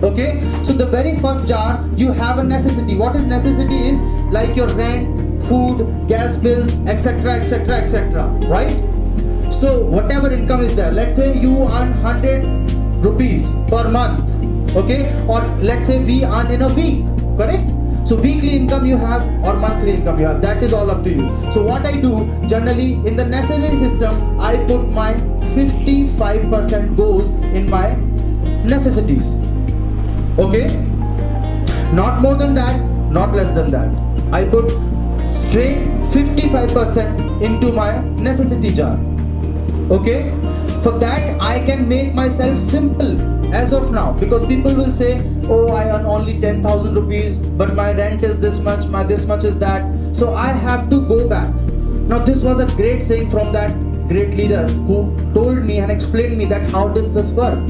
Okay. So the very first jar, you have a necessity. What is necessity is like your rent, food, gas bills, etc. Right? So whatever income is there, let's say you earn 100 rupees per month, okay? Or let's say we earn in a week, correct? So weekly income you have or monthly income you have, that is all up to you. So what I do generally in the necessary system, I put my 55% goes in my necessities, okay? Not more than that, not less than that. I put straight 55% into my necessity jar, okay? For that I can make myself simple as of now, because people will say, oh, I earn only 10,000 rupees, but my rent is this much, my this much is that, so I have to go back. Now this was a great saying from that great leader who told me and explained me that how does this work.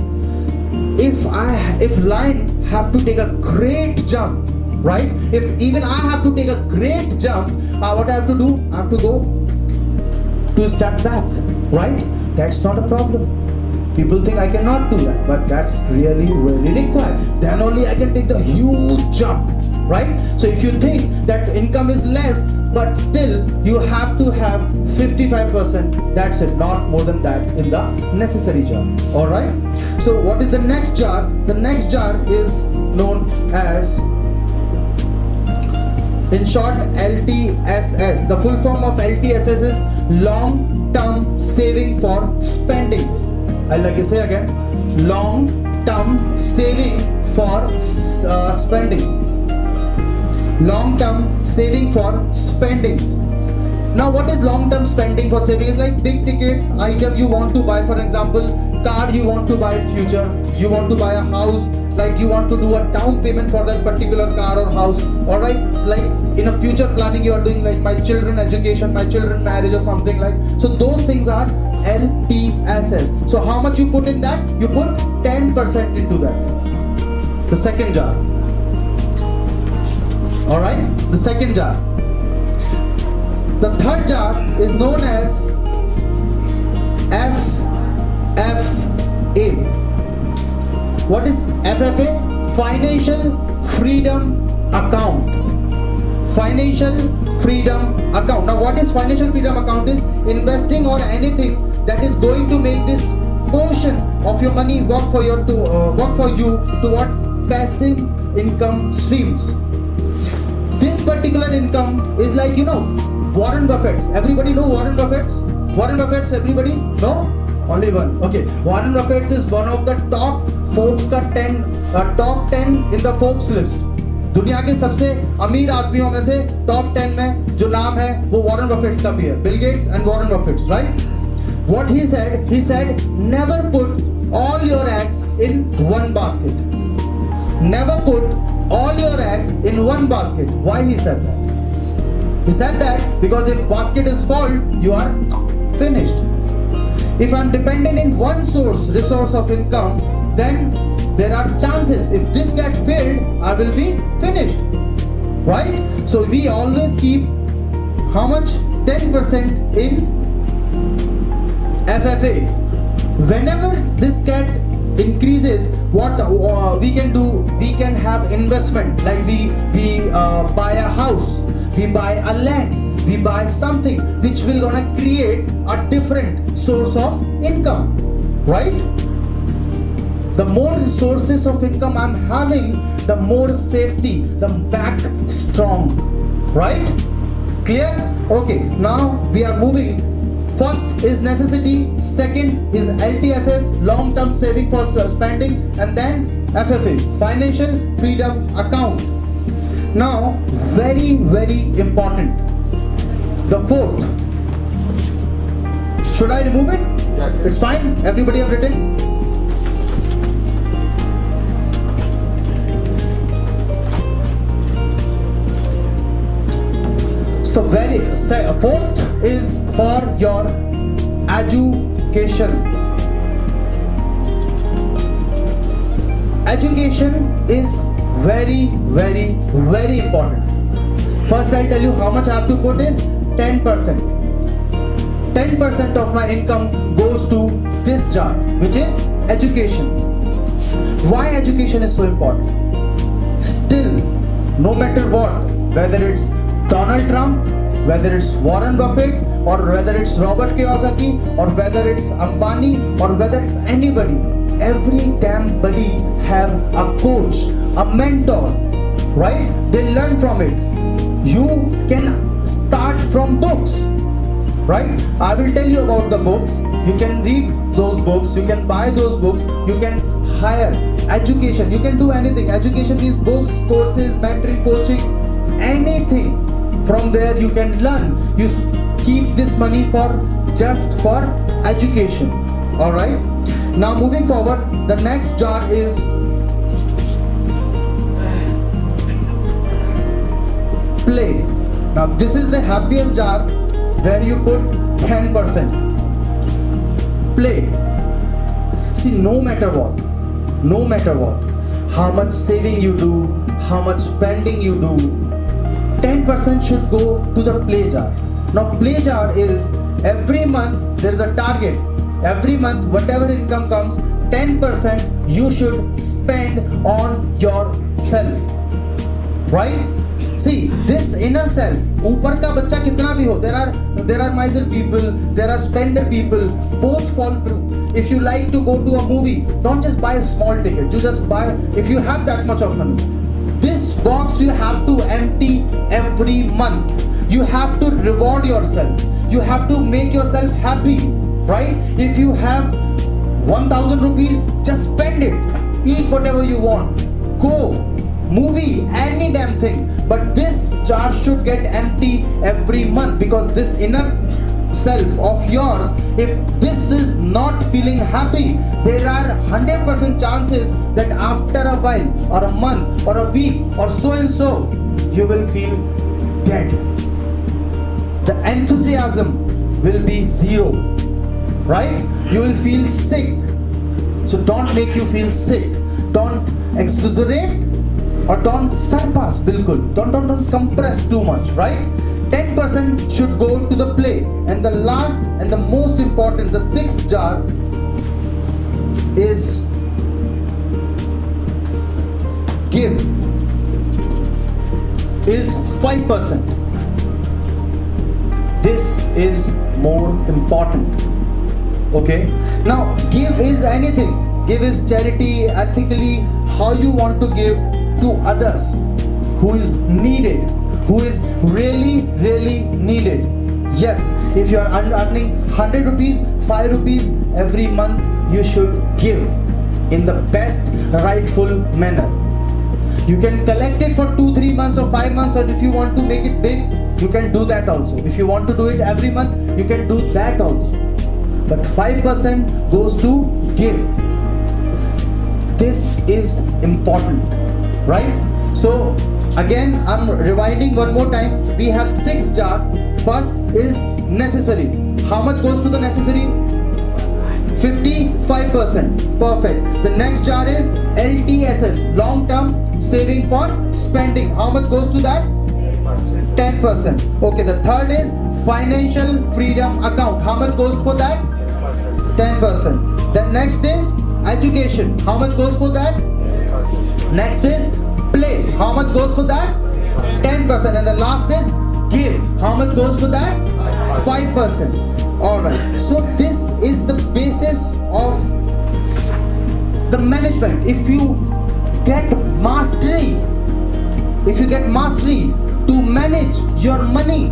If lion have to take a great jump, right? If even I have to take a great jump, what I have to do? I have to go 2 steps back, right? That's not a problem. People think I cannot do that, but that's really required. Then only I can take the huge jump, right? So if you think that income is less, but still you have to have 55%, that's it, not more than that in the necessary jar. All right. So what is the next jar? The next jar is known as, in short, LTSS. The full form of LTSS is long-term saving for spendings. I'll like to say again, long-term saving for spending. Long-term saving for spendings. Now what is long-term spending for saving? Is like big tickets item you want to buy, for example, car you want to buy in future, you want to buy a house, like you want to do a down payment for that particular car or house. All right, it's like in a future planning you are doing, like my children education, my children marriage or something like. So those things are LTSS. So how much you put in that? You put 10% into that. The second jar. All right, the second jar. The third jar is known as FFA. What is FFA? Financial Freedom Account. Financial Freedom Account. Now what is Financial Freedom Account? Is investing or anything that is going to make this portion of your money work for you towards passive income streams. This particular income is like, Warren Buffett's. Everybody know Warren Buffett's? Warren Buffett's, everybody? No? Only one. Okay. Warren Buffett's is one of the top Forbes का 10 top 10 in the Forbes list. दुनिया के सबसे अमीर आदमियों में से top 10 में जो नाम है वो वॉरेन बफेट्स का भी है. Bill Gates and Warren Buffett, right? What he said, never put all your eggs in one basket. Never put all your eggs in one basket. Why he said that? He said that because if basket is full, you are finished. If I'm dependent in one resource of income, then there are chances if this gets filled, I will be finished, right? So we always keep how much? 10% in FFA. Whenever this get increases, what we can do, we can have investment, like we buy a house, we buy a land, we buy something which will gonna create a different source of income, right? The more sources of income I'm having, the more safety, the back strong, right? Clear? Okay, now we are moving. First is necessity, second is LTSS, long term saving for spending, and then FFA, financial freedom account. Now, very important, the fourth. Should I remove it? Yes. It's fine. Everybody have written? So fourth is for your education. Education is very important. First I'll tell you how much I have to put is 10%. 10% of my income goes to this jar, which is education. Why education is so important? Still, no matter what, whether it's Donald Trump, whether it's Warren Buffett, or whether it's Robert Kiyosaki, or whether it's Ambani, or whether it's anybody, every damn buddy have a coach, a mentor, right? They learn from it. You can start from books, right? I will tell you about the books. You can read those books, you can buy those books, you can hire education, you can do anything. Education is books, courses, mentoring, coaching, anything. From there you can learn. You keep this money for just for education. All right. Now moving forward, the next jar is play. Now this is the happiest jar where you put 10%. Play. See, no matter what, how much saving you do, how much spending you do, 10% should go to the play jar. Now play jar is every month there is a target. Every month whatever income comes, 10% you should spend on yourself. Right? See, this inner self, ऊपर का बच्चा कितना भी हो, there are miser people, there are spender people, both fall through. If you like to go to a movie, don't just buy a small ticket. You just buy, if you have that much of money. This box you have to empty every month. You have to reward yourself. You have to make yourself happy, right? If you have 1,000 rupees, just spend it. Eat whatever you want. Go. Movie, any damn thing. But this jar should get empty every month, because this inner self of yours, if this is not feeling happy, there are 100% chances that after a while or a month or a week or so and so, you will feel dead. The enthusiasm will be zero, right? You will feel sick. So don't make you feel sick. Don't exaggerate or don't surpass, bilkul. Don't compress too much, right? 10% should go to the play. And the last and the most important, the sixth jar is give, is 5%. This is more important. Okay? Now, give is anything. Give is charity, ethically, how you want to give to others who is needed, who is really needed. Yes, if you are earning 100 rupees, 5 rupees every month, you should give in the best rightful manner. You can collect it for 2-3 months or 5 months, or if you want to make it big, you can do that also. If you want to do it every month, you can do that also. But 5% goes to give. This is important, right? So again, I'm rewinding one more time. We have 6 jars. First is necessary. How much goes to the necessary? 55%. Perfect. The next jar is LTSS, long term saving for spending. How much goes to that? 10%. Okay, the third is financial freedom account. How much goes for that? 10%. Then next is education. How much goes for that? Next is play. How much goes for that? 10%. And the last is give. How much goes for that? 5%. Alright. So this is the basis of the management. If you get mastery to manage your money,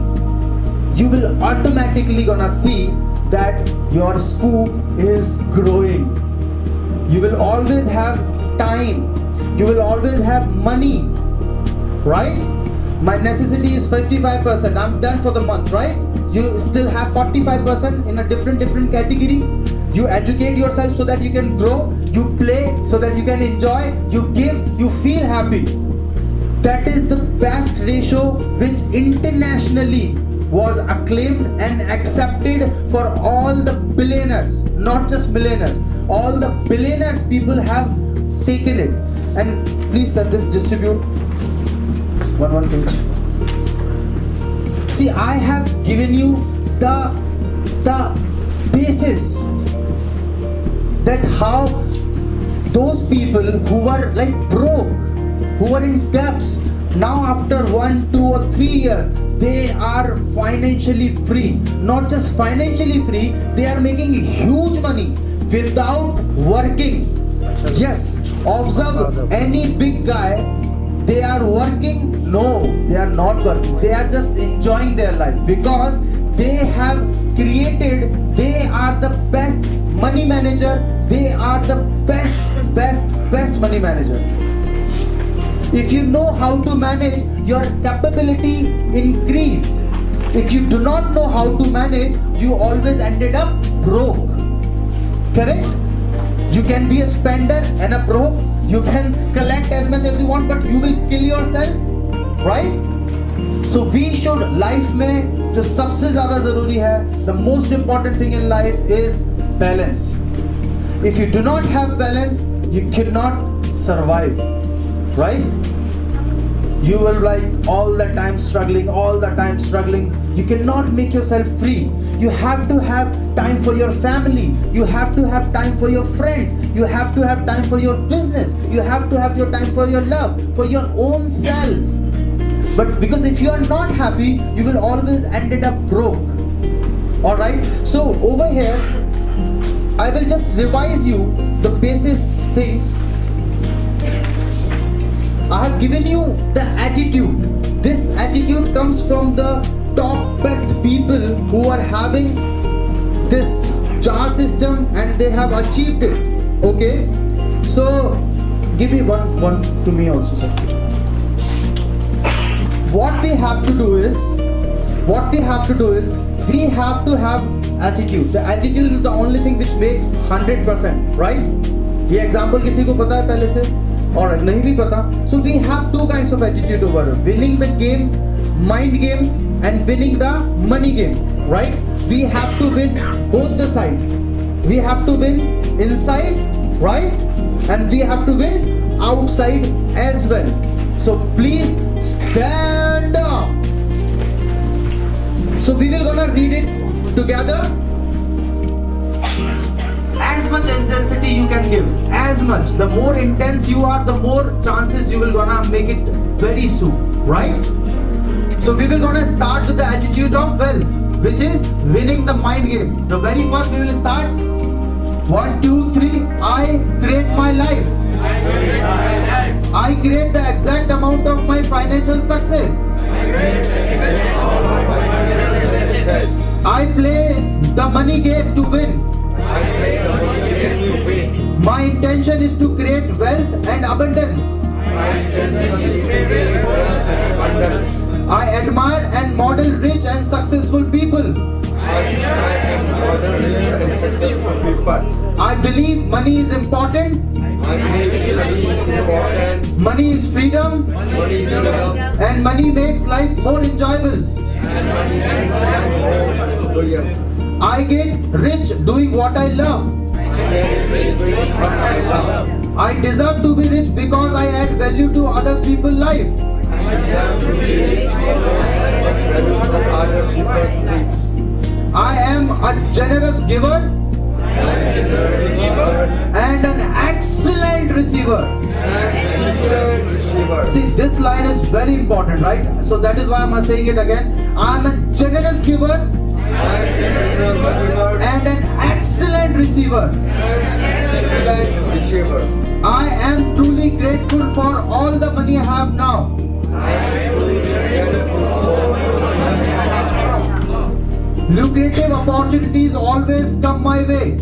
you will automatically gonna see that your scoop is growing. You will always have time. You will always have money, right? My necessity is 55%. I'm done for the month, right? You still have 45% in a different category. You educate yourself so that you can grow. You play so that you can enjoy. You give, you feel happy. That is the best ratio which internationally was acclaimed and accepted for all the billionaires, not just millionaires. All the billionaires people have taken it. And please sir, this distribute one page. See, I have given you the basis that how those people who were like broke, who were in debts, now after 1, 2 or 3 years, they are financially free. Not just financially free, they are making huge money without working. Yes, observe any big guy, they are working. No, they are not working. They are just enjoying their life because they have created, they are the best money manager. They are the best money manager. If you know how to manage, your capability increase. If you do not know how to manage, you always ended up broke. Correct? You can be a spender and a broke. You can collect as much as you want, but you will kill yourself, right? So we should, life में जो सबसे ज़्यादा ज़रूरी है, the most important thing in life is balance. If you do not have balance, you cannot survive, right? You will like all the time struggling. You cannot make yourself free. You have to have time for your family. You have to have time for your friends. You have to have time for your business. You have to have your time for your love, for your own self. But because if you are not happy, you will always ended up broke. Alright? So over here, I will just revise you the basis things. I have given you the attitude. This attitude comes from the top best people who are having this jar system and they have achieved it. Okay? So give me one to me also, sir. What we have to do is we have to have attitude. The attitude is the only thing which makes 100%, right? ये example किसी को पता है पहले से? और नहीं भी पता. So we have two kinds of attitude over here. Winning the game, mind game, and winning the money game, right? We have to win both the sides. We have to win inside, right? And we have to win outside as well. So please stand up. So we will gonna read it together. As much intensity you can give, as much. The more intense you are, the more chances you will gonna make it very soon, right? So we will gonna start with the attitude of wealth, which is winning the mind game. The very first we will start. 1, 2, 3. I create my life. I create the exact amount of my financial success. I play the money game to win. My intention is to create wealth and abundance. I admire and model rich and successful people. I believe money is important. Money is freedom. And money makes life more enjoyable. I get rich doing what I love. I deserve to be rich because I add value to other people's life. I am a generous giver. and an excellent receiver. See, this line is very important, right? So that is why I'm saying it again. I am a generous giver and an excellent receiver. I am truly grateful for all the money I have now. Lucrative opportunities always come my way.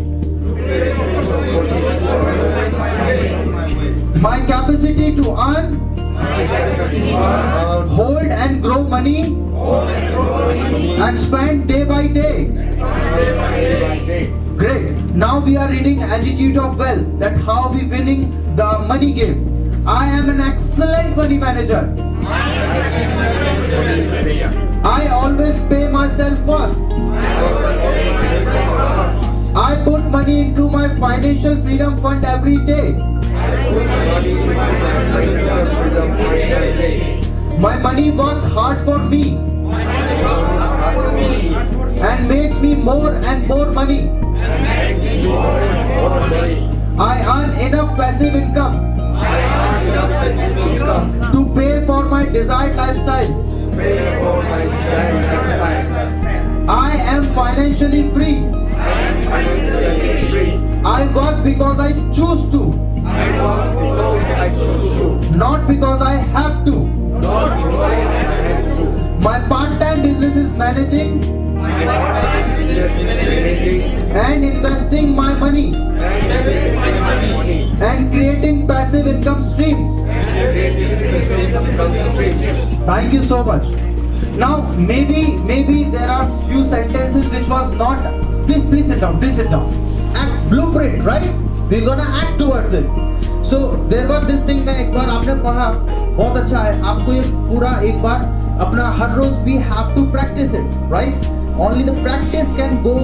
My capacity to earn, hold and grow money, and spend day by day. Great. Now we are reading Attitude of Wealth, that how we winning the money game. I am an excellent money manager. I always pay myself first. I put money into my financial freedom fund every day. My money works hard for me and makes me more and more money. I earn enough passive income to pay for my desired lifestyle. I am financially free. I work because I choose to, not because I have to. My part-time business is managing and investing my money and creating passive income streams. Thank you so much. Now maybe there are few sentences which was not. Please sit down. Act blueprint, right? We're gonna act towards it. So there was this thing मैं एक बार आपने पढ़ा बहुत अच्छा है. आपको ये पूरा एक बार अपना हर रोज we have to practice it, right? Only the practice can go.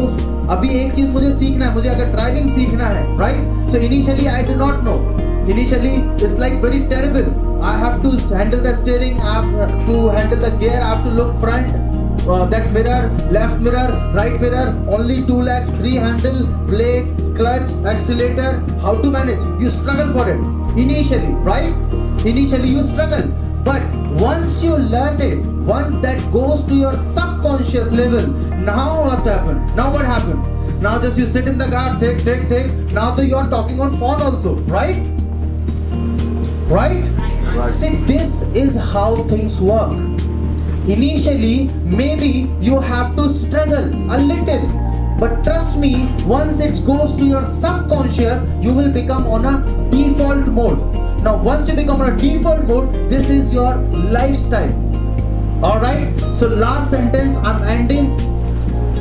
अभी एक चीज मुझे सीखना है. मुझे अगर ड्राइविंग सीखना है, right? So initially I do not know. Initially it's like very terrible. I have to handle the steering. I have to handle the gear. I have to look front. That mirror, left mirror, right mirror, only 2 legs, 3 handle, brake, clutch, accelerator. How to manage? You struggle for it initially, right? Initially you struggle, but once you learn it, once that goes to your subconscious level, now what happened? Now just you sit in the car, take. Now you are talking on phone also, right? See, this is how things work. Initially, maybe you have to struggle a little, but trust me, once it goes to your subconscious, you will become on a default mode. Now, once you become on a default mode, this is your lifestyle. Alright? So, last sentence, I'm ending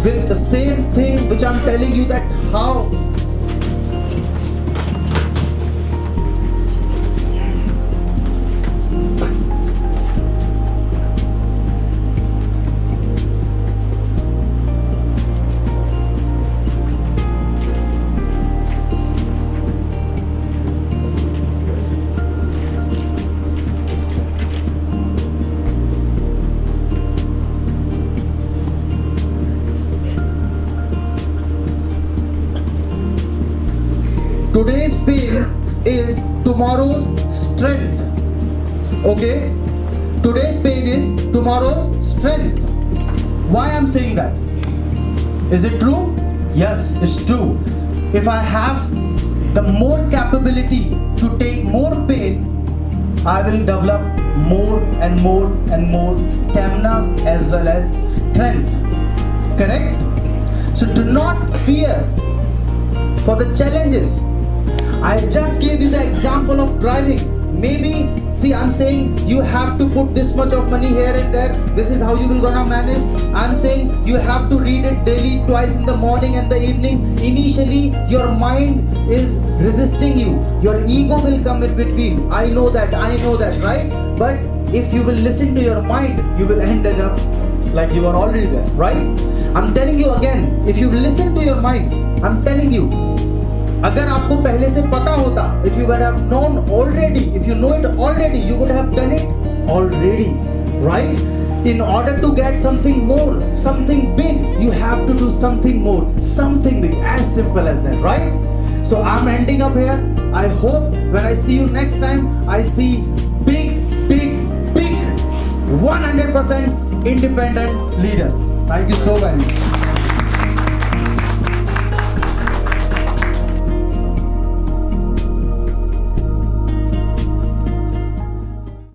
with the same thing which I'm telling you, that how today's pain is tomorrow's strength. Okay? Today's pain is tomorrow's strength. Why I'm saying that? Is it true? Yes, it's true. If I have the more capability to take more pain, I will develop more and more and more stamina as well as strength. Correct? So do not fear for the challenges. I just gave you the example of driving. Maybe, see, I'm saying you have to put this much of money here and there. This is how you will gonna manage. I'm saying you have to read it daily, twice in the morning and the evening. Initially, your mind is resisting you. Your ego will come in between. I know that, right? But if you will listen to your mind, you will end up like you are already there, right? I'm telling you again, if you listen to your mind, I'm telling you, अगर आपको पहले से पता होता, if you would have known already, if you know it already, you would have done it already, right? In order to get something more, something big, you have to do something more, something big, as simple as that, right? So I'm ending up here. I hope when I see you next time, I see big, 100% independent leader. Thank you so very much.